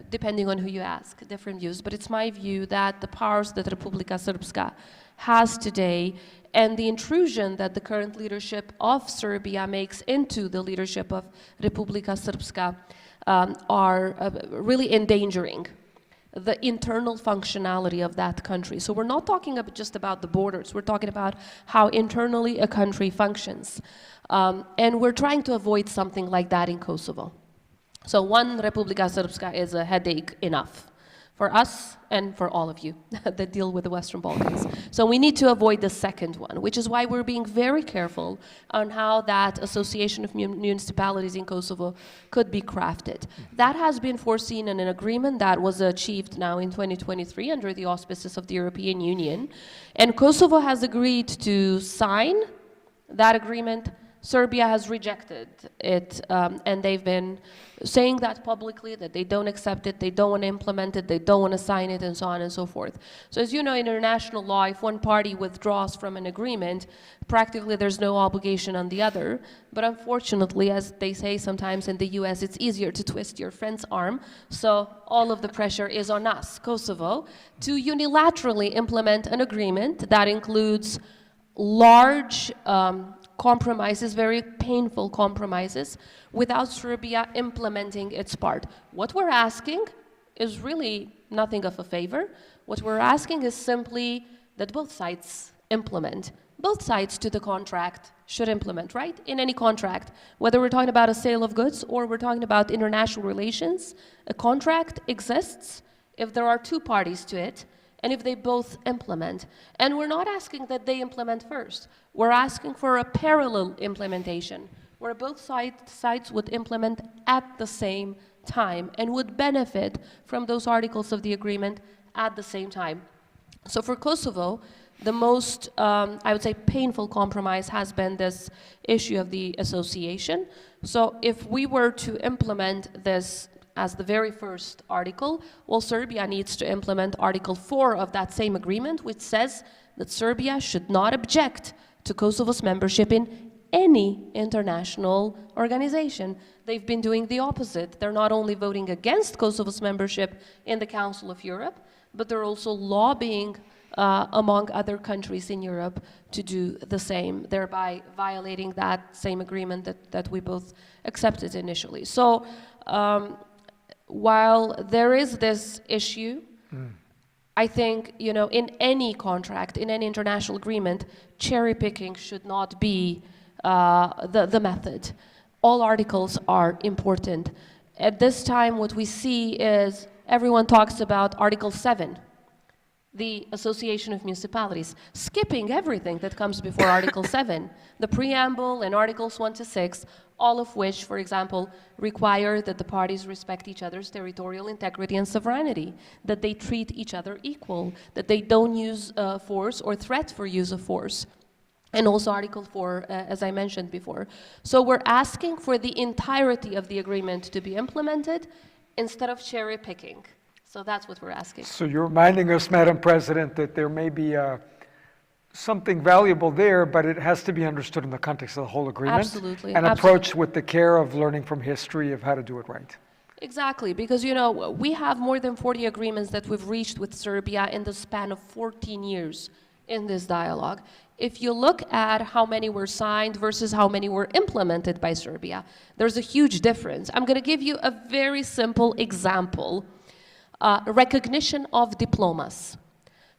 depending on who you ask, different views, but it's my view that the powers that Republika Srpska has today and the intrusion that the current leadership of Serbia makes into the leadership of Republika Srpska are really endangering the internal functionality of that country. So we're not talking just about the borders, we're talking about how internally a country functions. And we're trying to avoid something like that in Kosovo. So one, Republika Srpska is a headache enough for us and for all of you that deal with the Western Balkans. So we need to avoid the second one, which is why we're being very careful on how that association of municipalities in Kosovo could be crafted. That has been foreseen in an agreement that was achieved now in 2023 under the auspices of the European Union. And Kosovo has agreed to sign that agreement, Serbia has rejected it, and they've been saying that publicly, that they don't accept it, they don't want to implement it, they don't want to sign it, and so on and so forth. So as you know, in international law, if one party withdraws from an agreement, practically there's no obligation on the other. But unfortunately, as they say sometimes in the US, it's easier to twist your friend's arm. So all of the pressure is on us, Kosovo, to unilaterally implement an agreement that includes large compromises, very painful compromises, without Serbia implementing its part. What we're asking is really nothing of a favor. What we're asking is simply that both sides implement. Both sides to the contract should implement, right? In any contract, whether we're talking about a sale of goods or we're talking about international relations, a contract exists if there are two parties to it, and if they both implement. And we're not asking that they implement first. We're asking for a parallel implementation, where both sides would implement at the same time and would benefit from those articles of the agreement at the same time. So for Kosovo, the most, I would say, painful compromise has been this issue of the association. So if we were to implement this as the very first article, well, Serbia needs to implement Article 4 of that same agreement, which says that Serbia should not object to Kosovo's membership in any international organization. They've been doing the opposite. They're not only voting against Kosovo's membership in the Council of Europe, but they're also lobbying among other countries in Europe to do the same, thereby violating that same agreement that we both accepted initially. So while there is this issue, I think, you know, in any contract, in any international agreement, cherry picking should not be the method. All articles are important. At this time, what we see is everyone talks about Article 7, the Association of Municipalities, skipping everything that comes before Article 7, the preamble and Articles 1 to 6, all of which, for example, require that the parties respect each other's territorial integrity and sovereignty, that they treat each other equal, that they don't use force or threat for use of force. And also Article 4, as I mentioned before. So we're asking for the entirety of the agreement to be implemented instead of cherry picking. So that's what we're asking. So you're reminding us, Madam President, that there may be something valuable there, but it has to be understood in the context of the whole agreement. Absolutely. And approached with the care of learning from history of how to do it right. Exactly, because, you know, we have more than 40 agreements that we've reached with Serbia in the span of 14 years in this dialogue. If you look at how many were signed versus how many were implemented by Serbia, there's a huge difference. I'm going to give you a very simple example. Recognition of diplomas.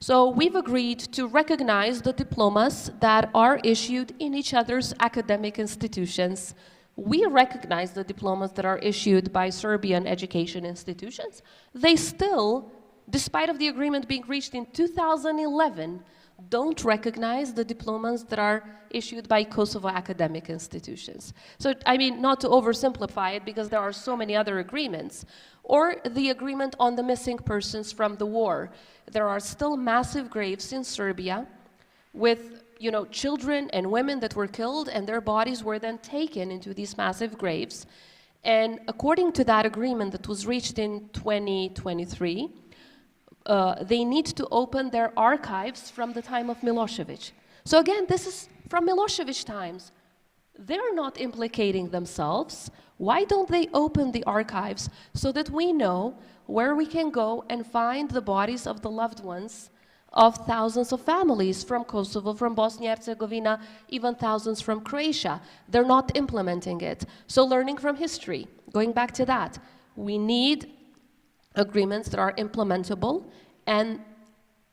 So we've agreed to recognize the diplomas that are issued in each other's academic institutions. We recognize the diplomas that are issued by Serbian education institutions. They still, despite of the agreement being reached in 2011, don't recognize the diplomas that are issued by Kosovo academic institutions. So, I mean, not to oversimplify it, because there are so many other agreements, or the agreement on the missing persons from the war. There are still massive graves in Serbia with, you know, children and women that were killed, and their bodies were then taken into these massive graves. And according to that agreement that was reached in 2023, they need to open their archives from the time of Milosevic. So again, this is from Milosevic times. They're not implicating themselves. Why don't they open the archives so that we know where we can go and find the bodies of the loved ones of thousands of families from Kosovo, from Bosnia and Herzegovina, even thousands from Croatia? They're not implementing it. So learning from history, going back to that, we need agreements that are implementable, and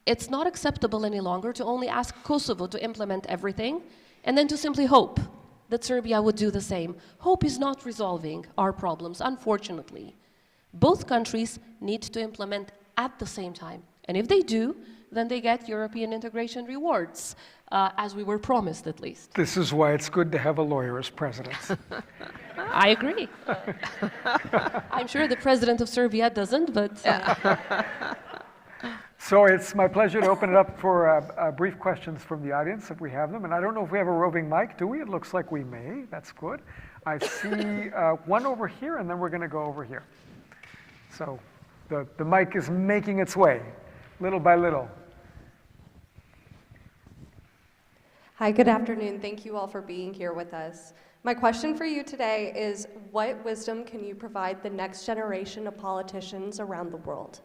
it's not acceptable any longer to only ask Kosovo to implement everything and then to simply hope that Serbia would do the same. Hope is not resolving our problems, unfortunately. Both countries need to implement at the same time, and if they do, then they get European integration rewards, as we were promised at least. This is why it's good to have a lawyer as president. I agree. I'm sure the president of Serbia doesn't, but... So it's my pleasure to open it up for brief questions from the audience, if we have them. And I don't know if we have a roving mic, do we? It looks like we may. That's good. I see one over here, and then we're going to go over here. So the mic is making its way, little by little. Hi, good afternoon. Thank you all for being here with us. My question for you today is, what wisdom can you provide the next generation of politicians around the world?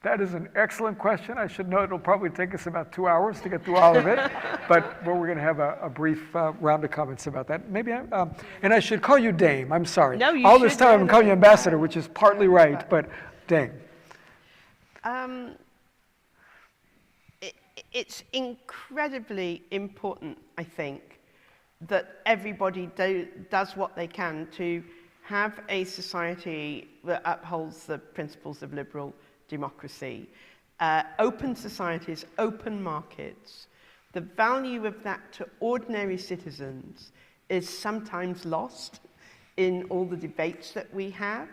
That is an excellent question. I should know it'll probably take us about 2 hours to get through all of it, but we're going to have a brief round of comments about that. Maybe, and I should call you Dame. I'm sorry. No, you all this should. time I've been calling you Ambassador, which is partly right, but Dame. It's incredibly important, I think, that everybody does what they can to have a society that upholds the principles of liberal democracy, open societies, open markets. The value of that to ordinary citizens is sometimes lost in all the debates that we have.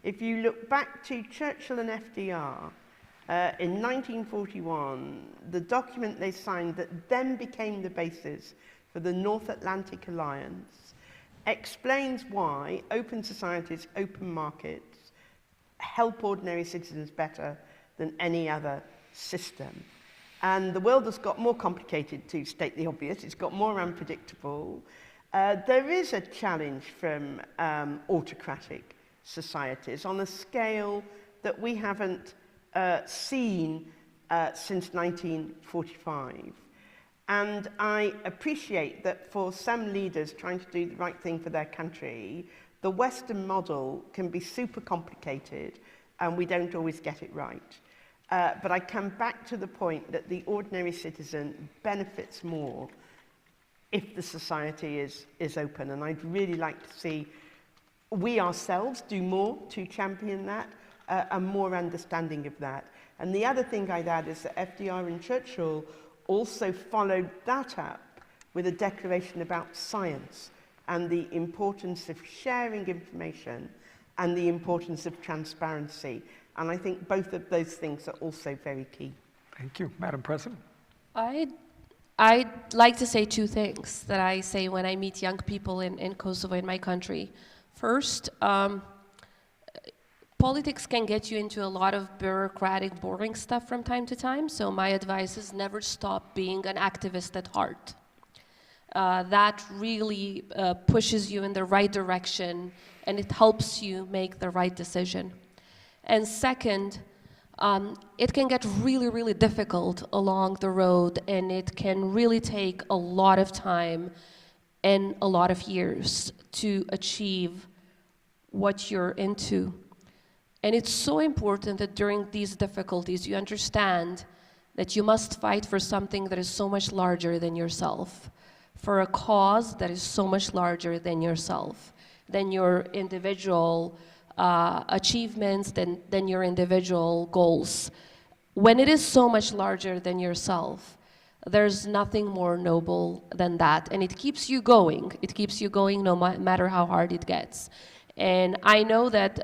If you look back to Churchill and FDR, in 1941, the document they signed that then became the basis for the North Atlantic Alliance explains why open societies, open markets help ordinary citizens better than any other system. And the world has got more complicated, to state the obvious. It's got more unpredictable. There is a challenge from autocratic societies on a scale that we haven't seen since 1945. And I appreciate that for some leaders trying to do the right thing for their country, the Western model can be super complicated and we don't always get it right. But I come back to the point that the ordinary citizen benefits more if the society is open. And I'd really like to see we ourselves do more to champion that, and more understanding of that. And the other thing I'd add is that FDR and Churchill also followed that up with a declaration about science and the importance of sharing information and the importance of transparency. And I think both of those things are also very key. Thank you, Madam President. I'd like to say two things that I say when I meet young people in Kosovo, in my country. First, politics can get you into a lot of bureaucratic, boring stuff from time to time, so my advice is never stop being an activist at heart. That really pushes you in the right direction, and it helps you make the right decision. And second, it can get really, really difficult along the road, and it can really take a lot of time and a lot of years to achieve what you're into. And it's so important that during these difficulties, you understand that you must fight for something that is so much larger than yourself, for a cause that is so much larger than yourself, than your individual achievements, than your individual goals. When it is so much larger than yourself, there's nothing more noble than that. And it keeps you going. It keeps you going no matter how hard it gets. And I know that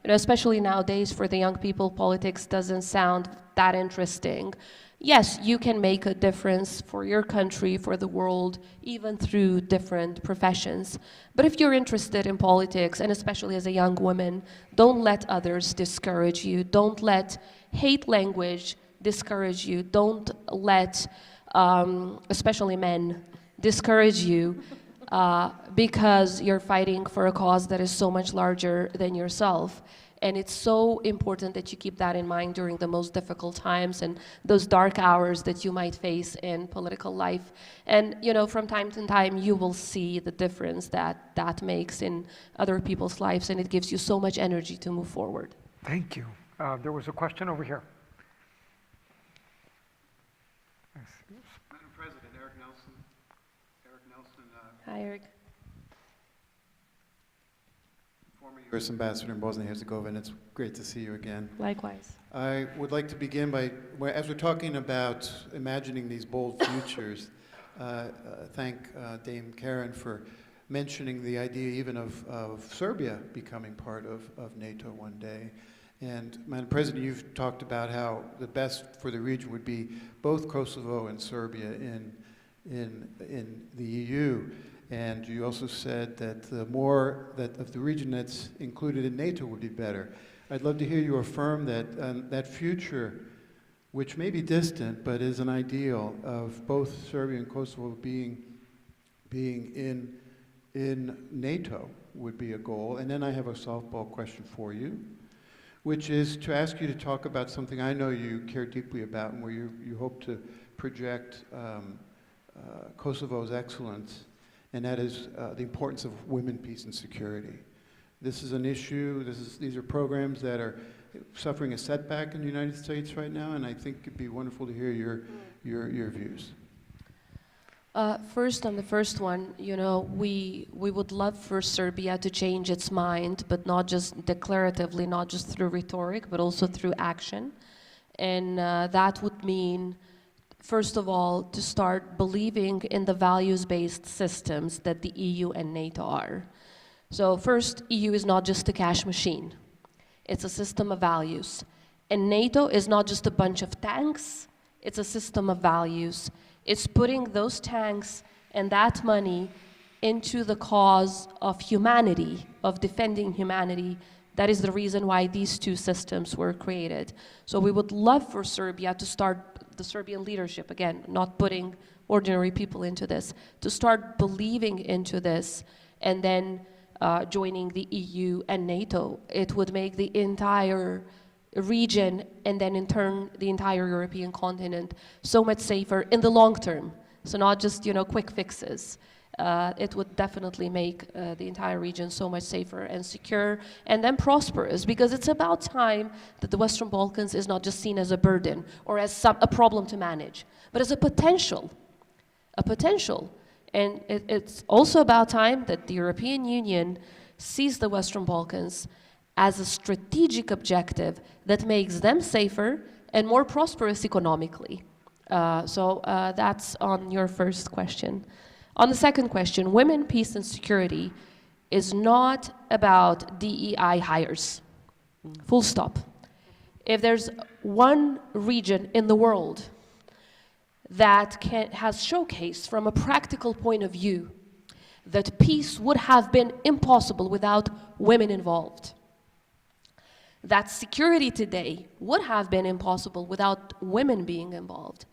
especially nowadays for the young people, politics doesn't sound that interesting. Yes, you can make a difference for your country, for the world, even through different professions. But if you're interested in politics, and especially as a young woman, don't let others discourage you. Don't let hate language discourage you. Don't let, especially men, discourage you. Because you're fighting for a cause that is so much larger than yourself. And it's so important that you keep that in mind during the most difficult times and those dark hours that you might face in political life. And, from time to time, you will see the difference that makes in other people's lives, and it gives you so much energy to move forward. Thank you. There was a question over here. Madam President, Eric Nelson. Hi, Eric. Former U.S. Ambassador in Bosnia-Herzegovina, and it's great to see you again. Likewise. I would like to begin by, as we're talking about imagining these bold futures, thank Dame Karen for mentioning the idea even of Serbia becoming part of NATO one day. And Madam President, you've talked about how the best for the region would be both Kosovo and Serbia in the EU. And you also said that the more that of the region that's included in NATO would be better. I'd love to hear you affirm that that future, which may be distant, but is an ideal of both Serbia and Kosovo being in NATO would be a goal. And then I have a softball question for you, which is to ask you to talk about something I know you care deeply about and where you hope to project Kosovo's excellence, and that is the importance of women, peace, and security. This is an issue, these are programs that are suffering a setback in the United States right now, and I think it'd be wonderful to hear your views. First, on the first one, you know, we would love for Serbia to change its mind, but not just declaratively, not just through rhetoric, but also through action. And that would mean, first of all, to start believing in the values-based systems that the EU and NATO are. So first, EU is not just a cash machine. It's a system of values. And NATO is not just a bunch of tanks, it's a system of values. It's putting those tanks and that money into the cause of humanity, of defending humanity. That is the reason why these two systems were created. So we would love for Serbia to start, the Serbian leadership, again, not putting ordinary people into this, to start believing into this and then joining the EU and NATO. It would make the entire region and then in turn the entire European continent so much safer in the long term. So not just, you know, quick fixes. It would definitely make the entire region so much safer and secure and then prosperous, because it's about time that the Western Balkans is not just seen as a burden or as a problem to manage, but as a potential. And it's also about time that the European Union sees the Western Balkans as a strategic objective that makes them safer and more prosperous economically. So that's on your first question. On the second question, women, peace, and security is not about DEI hires. Full stop. If there's one region in the world that has showcased from a practical point of view that peace would have been impossible without women involved, that security today would have been impossible without women being involved,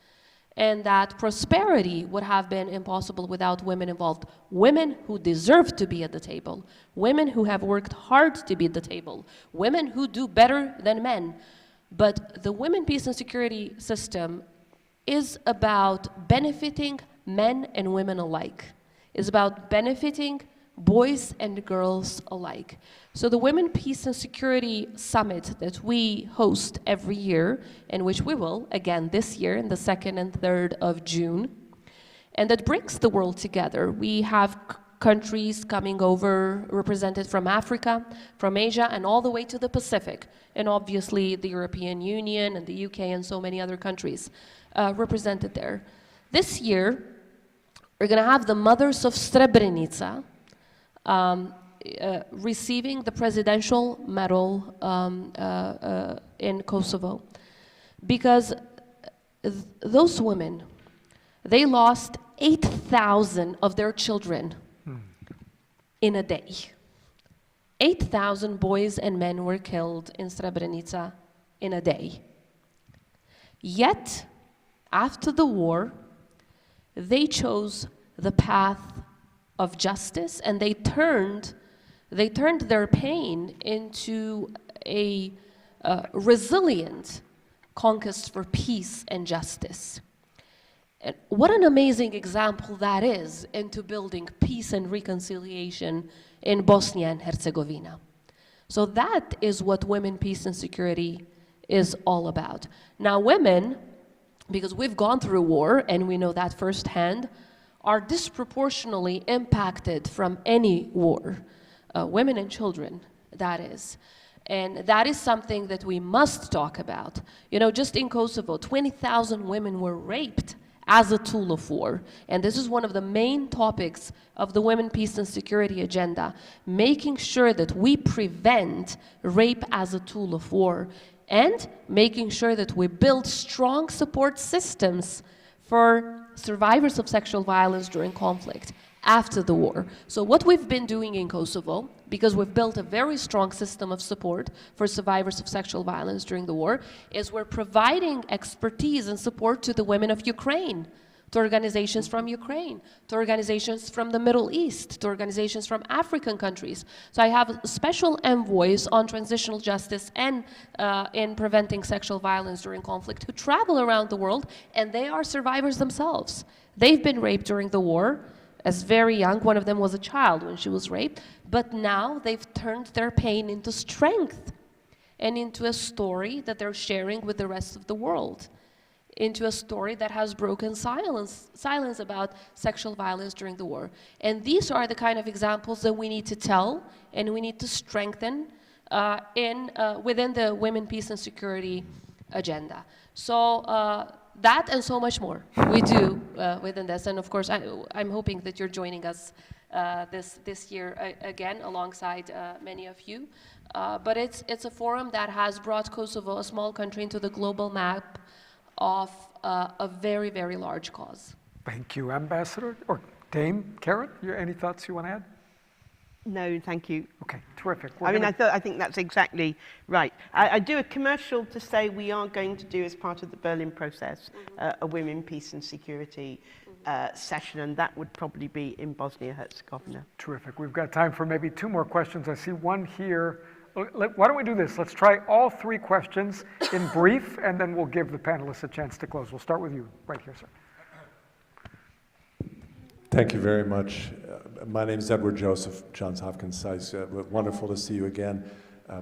and that prosperity would have been impossible without women involved. Women who deserve to be at the table, women who have worked hard to be at the table, women who do better than men. But the women, peace, and security system is about benefiting men and women alike. It's about benefiting boys and girls alike. So the Women, Peace and Security Summit that we host every year, and which we will, again this year, in the 2nd and 3rd of June, and that brings the world together. We have countries coming over, represented from Africa, from Asia, and all the way to the Pacific, and obviously the European Union and the UK and so many other countries represented there. This year, we're going to have the mothers of Srebrenica receiving the presidential medal in Kosovo, because those women, they lost 8,000 of their children in a day. 8,000 boys and men were killed in Srebrenica in a day. Yet, after the war, they chose the path of justice, and they turned their pain into a resilient conquest for peace and justice. And what an amazing example that is into building peace and reconciliation in Bosnia and Herzegovina. So that is what women, peace, and security is all about. Now, women, because we've gone through war and we know that firsthand, are disproportionately impacted from any war. Women and children, that is. And that is something that we must talk about. You know, just in Kosovo, 20,000 women were raped as a tool of war. And this is one of the main topics of the Women, Peace and Security agenda, making sure that we prevent rape as a tool of war, and making sure that we build strong support systems for survivors of sexual violence during conflict after the war. So what we've been doing in Kosovo, because we've built a very strong system of support for survivors of sexual violence during the war, is we're providing expertise and support to the women of Ukraine, to organizations from Ukraine, to organizations from the Middle East, to organizations from African countries. So I have special envoys on transitional justice and in preventing sexual violence during conflict who travel around the world, and they are survivors themselves. They've been raped during the war as very young. One of them was a child when she was raped, but now they've turned their pain into strength and into a story that they're sharing with the rest of the world, into a story that has broken silence about sexual violence during the war. And these are the kind of examples that we need to tell and we need to strengthen within the Women, Peace and Security agenda. So that and so much more we do within this. And of course, I'm hoping that you're joining us this year again alongside many of you. But it's a forum that has brought Kosovo, a small country, into the global map of a very, very large cause. Thank you, Ambassador. Or Dame Karen, any thoughts you want to add? No, thank you. Okay, terrific. I think that's exactly right. I do a commercial to say we are going to do, as part of the Berlin process, a Women, Peace and Security session, and that would probably be in Bosnia-Herzegovina. Terrific. We've got time for maybe 2 more questions. I see one here. Why don't we do this? Let's try all 3 questions in brief, and then we'll give the panelists a chance to close. We'll start with you right here, sir. Thank you very much. My name is Edward Joseph, Johns Hopkins Science. Wonderful to see you again,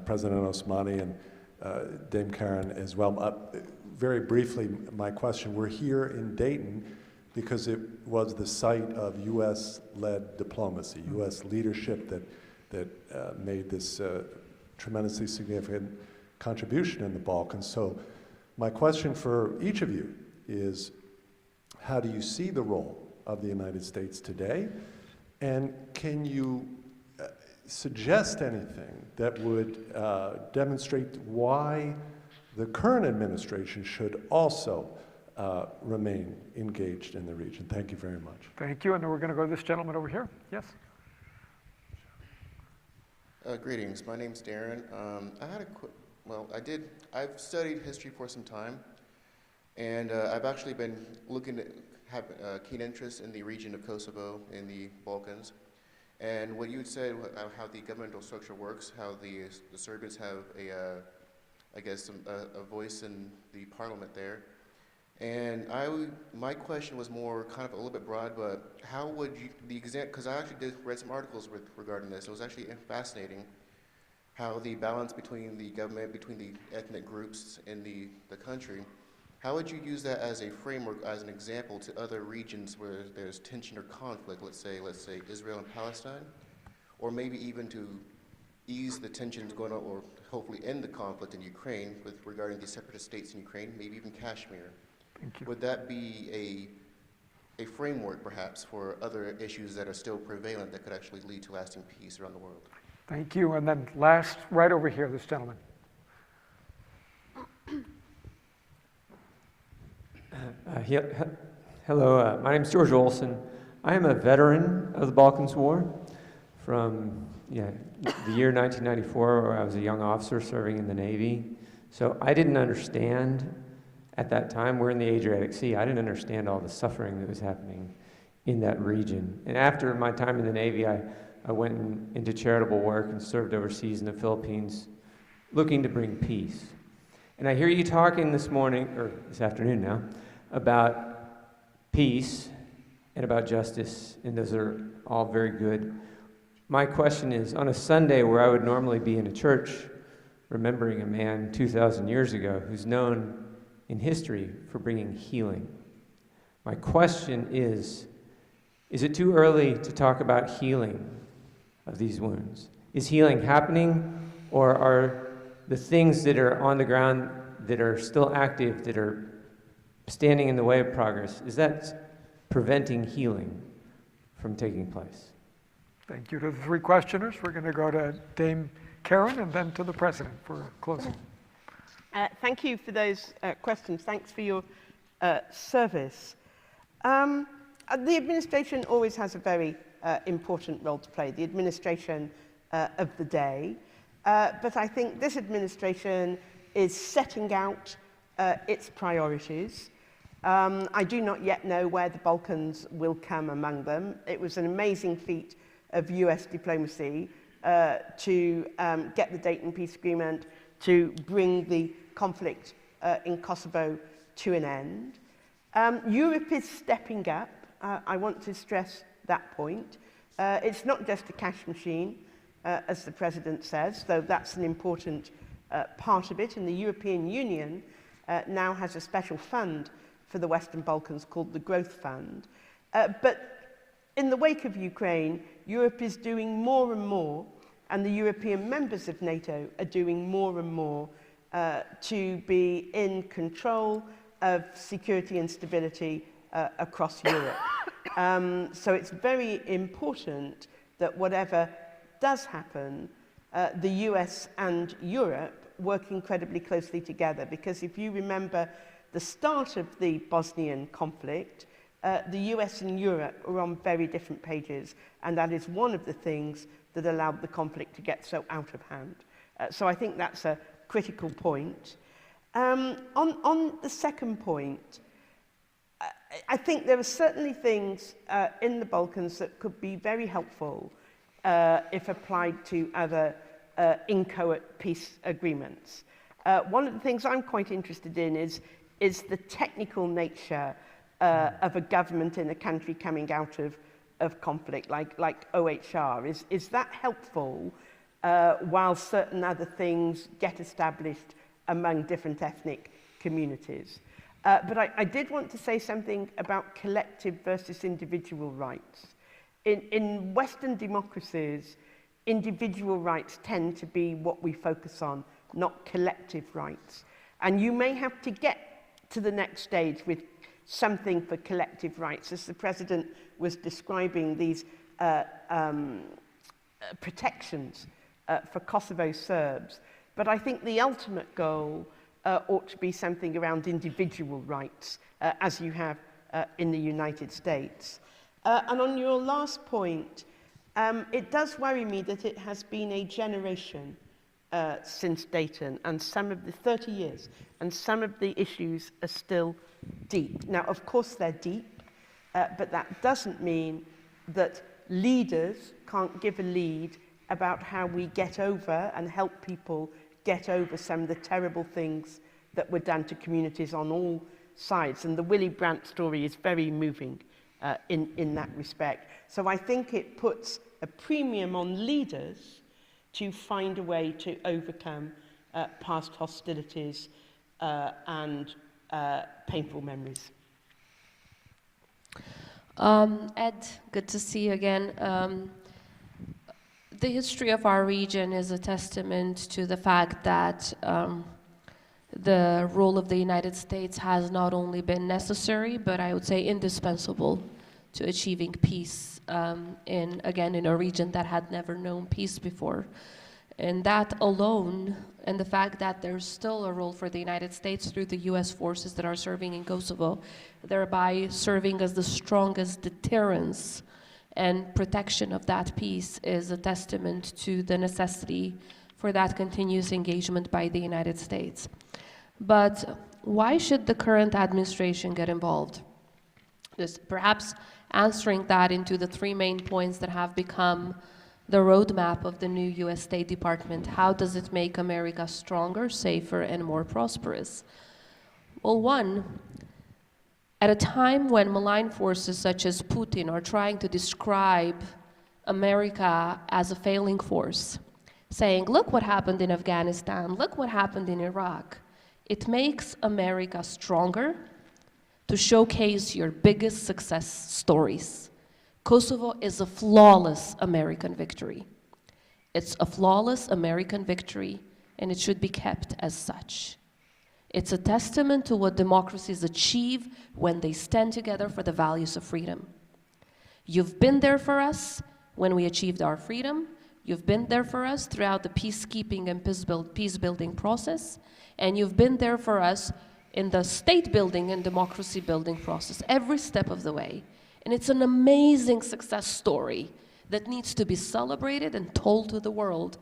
President Osmani and Dame Karen as well. Very briefly, my question, we're here in Dayton because it was the site of U.S.-led diplomacy, U.S. leadership that made this tremendously significant contribution in the Balkans. So my question for each of you is, how do you see the role of the United States today? And can you suggest anything that would demonstrate why the current administration should also remain engaged in the region? Thank you very much. Thank you, and then we're going to go to this gentleman over here. Yes? Greetings, my name's Darren. I've studied history for some time, and I've actually been have a keen interest in the region of Kosovo in the Balkans. And what you had said, how the governmental structure works, how the Serbians have a voice in the parliament there. And my question was more kind of a little bit broad, but how would you, because I actually read some articles regarding this. It was actually fascinating how the balance between the government, between the ethnic groups in the country, how would you use that as a framework, as an example to other regions where there's tension or conflict, let's say Israel and Palestine, or maybe even to ease the tensions going on, or hopefully end the conflict in Ukraine regarding the separatist states in Ukraine, maybe even Kashmir? Thank you. Would that be a framework, perhaps, for other issues that are still prevalent that could actually lead to lasting peace around the world? Thank you. And then last, right over here, this gentleman. Hello, my name is George Olson. I am a veteran of the Balkans War from the year 1994, where I was a young officer serving in the Navy. So I didn't understand at that time, we're in the Adriatic Sea, I didn't understand all the suffering that was happening in that region. And after my time in the Navy, I went into charitable work and served overseas in the Philippines, looking to bring peace. And I hear you talking this morning, or this afternoon now, about peace and about justice, and those are all very good. My question is, on a Sunday where I would normally be in a church remembering a man 2,000 years ago who's known in history for bringing healing, my question is it too early to talk about healing of these wounds? Is healing happening, or are the things that are on the ground that are still active, that are standing in the way of progress, is that preventing healing from taking place? Thank you to the three questioners. We're going to go to Dame Karen and then to the President for closing. Thank you for those questions. Thanks for your service. The administration always has a very important role to play, the administration of the day. But I think this administration is setting out its priorities. I do not yet know where the Balkans will come among them. It was an amazing feat of US diplomacy to get the Dayton Peace Agreement, to bring the conflict in Kosovo to an end. Europe is stepping up. I want to stress that point. It's not just a cash machine, as the President says, though that's an important part of it, and the European Union now has a special fund for the Western Balkans called the Growth Fund. But in the wake of Ukraine, Europe is doing more and more, and the European members of NATO are doing more and more to be in control of security and stability across Europe. So it's very important that whatever does happen, the US and Europe work incredibly closely together, because if you remember the start of the Bosnian conflict, the US and Europe were on very different pages, and that is one of the things that allowed the conflict to get so out of hand. So I think that's a critical point. On the second point, I think there are certainly things in the Balkans that could be very helpful if applied to other inchoate peace agreements. One of the things I'm quite interested in is the technical nature of a government in a country coming out of conflict, like OHR. Is that helpful while certain other things get established among different ethnic communities? But I did want to say something about collective versus individual rights. In Western democracies, individual rights tend to be what we focus on, not collective rights. And you may have to get to the next stage with something for collective rights, as the President was describing these protections for Kosovo Serbs. But I think the ultimate goal ought to be something around individual rights, as you have in the United States. And on your last point, it does worry me that it has been a generation since Dayton, and some of the 30 years, and some of the issues are still deep. Now, of course, they're deep, but that doesn't mean that leaders can't give a lead about how we get over and help people get over some of the terrible things that were done to communities on all sides. And the Willy Brandt story is very moving in that respect. So I think it puts a premium on leaders to find a way to overcome past hostilities and painful memories. Ed, good to see you again. The history of our region is a testament to the fact that the role of the United States has not only been necessary, but I would say indispensable to achieving peace in a region that had never known peace before. And that alone, and the fact that there's still a role for the United States through the US forces that are serving in Kosovo, thereby serving as the strongest deterrence and protection of that peace, is a testament to the necessity for that continuous engagement by the United States. But why should the current administration get involved? Just perhaps answering that into the three main points that have become the roadmap of the new US State Department. How does it make America stronger, safer, and more prosperous? Well, one, at a time when malign forces such as Putin are trying to describe America as a failing force, saying, look what happened in Afghanistan, look what happened in Iraq, it makes America stronger to showcase your biggest success stories. Kosovo is a flawless American victory. It's a flawless American victory, and it should be kept as such. It's a testament to what democracies achieve when they stand together for the values of freedom. You've been there for us when we achieved our freedom. You've been there for us throughout the peacekeeping and peace-building process. And you've been there for us in the state-building and democracy-building process, every step of the way. And it's an amazing success story that needs to be celebrated and told to the world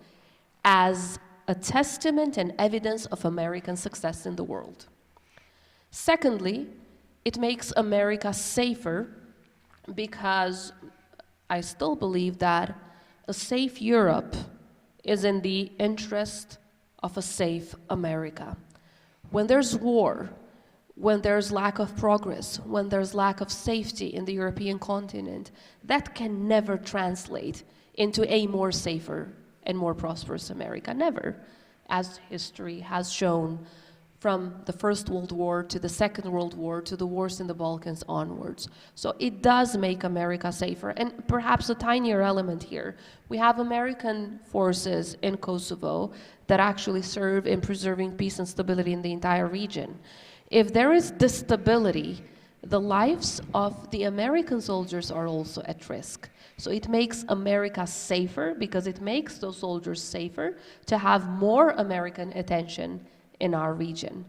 as a testament and evidence of American success in the world. Secondly, it makes America safer because I still believe that a safe Europe is in the interest of a safe America. When there's war, when there's lack of progress, when there's lack of safety in the European continent, that can never translate into a more safer and more prosperous America, never, as history has shown from the First World War to the Second World War to the wars in the Balkans onwards. So it does make America safer. And perhaps a tinier element here, we have American forces in Kosovo that actually serve in preserving peace and stability in the entire region. If there is instability, the lives of the American soldiers are also at risk. So it makes America safer because it makes those soldiers safer to have more American attention in our region.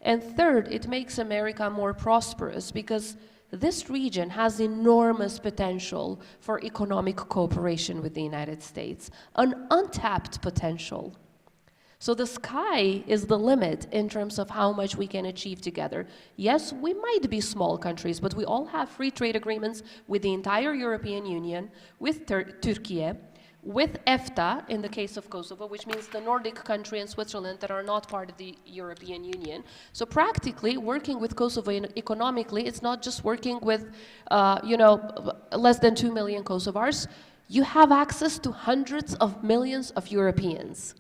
And third, it makes America more prosperous because this region has enormous potential for economic cooperation with the United States, an untapped potential. So the sky is the limit in terms of how much we can achieve together. Yes, we might be small countries, but we all have free trade agreements with the entire European Union, with Turkey, with EFTA in the case of Kosovo, which means the Nordic country and Switzerland that are not part of the European Union. So practically, working with Kosovo economically, it's not just working with, less than 2 million Kosovars. You have access to hundreds of millions of Europeans.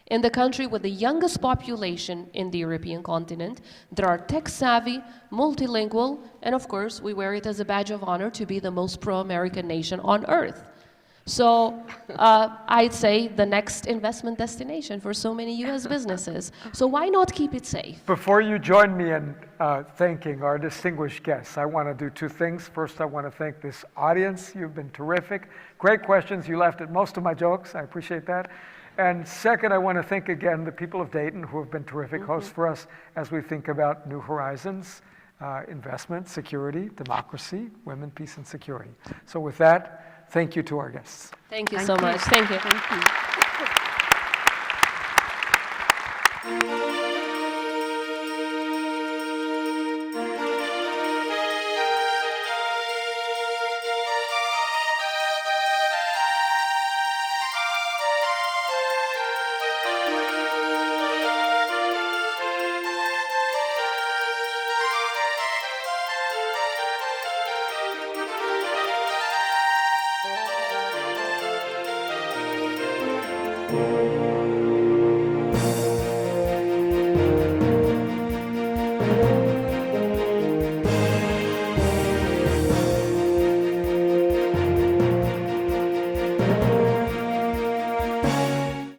In the country with the youngest population in the European continent, that are tech-savvy, multilingual, and of course, we wear it as a badge of honor to be the most pro-American nation on earth. So I'd say the next investment destination for so many U.S. businesses. So why not keep it safe? Before you join me in thanking our distinguished guests, I want to do two things. First, I want to thank this audience. You've been terrific. Great questions. You laughed at most of my jokes. I appreciate that. And second, I want to thank again the people of Dayton who have been terrific hosts for us as we think about new horizons, investment, security, democracy, women, peace, and security. So with that, thank you to our guests. Thank you so much. Thank you. Thank you.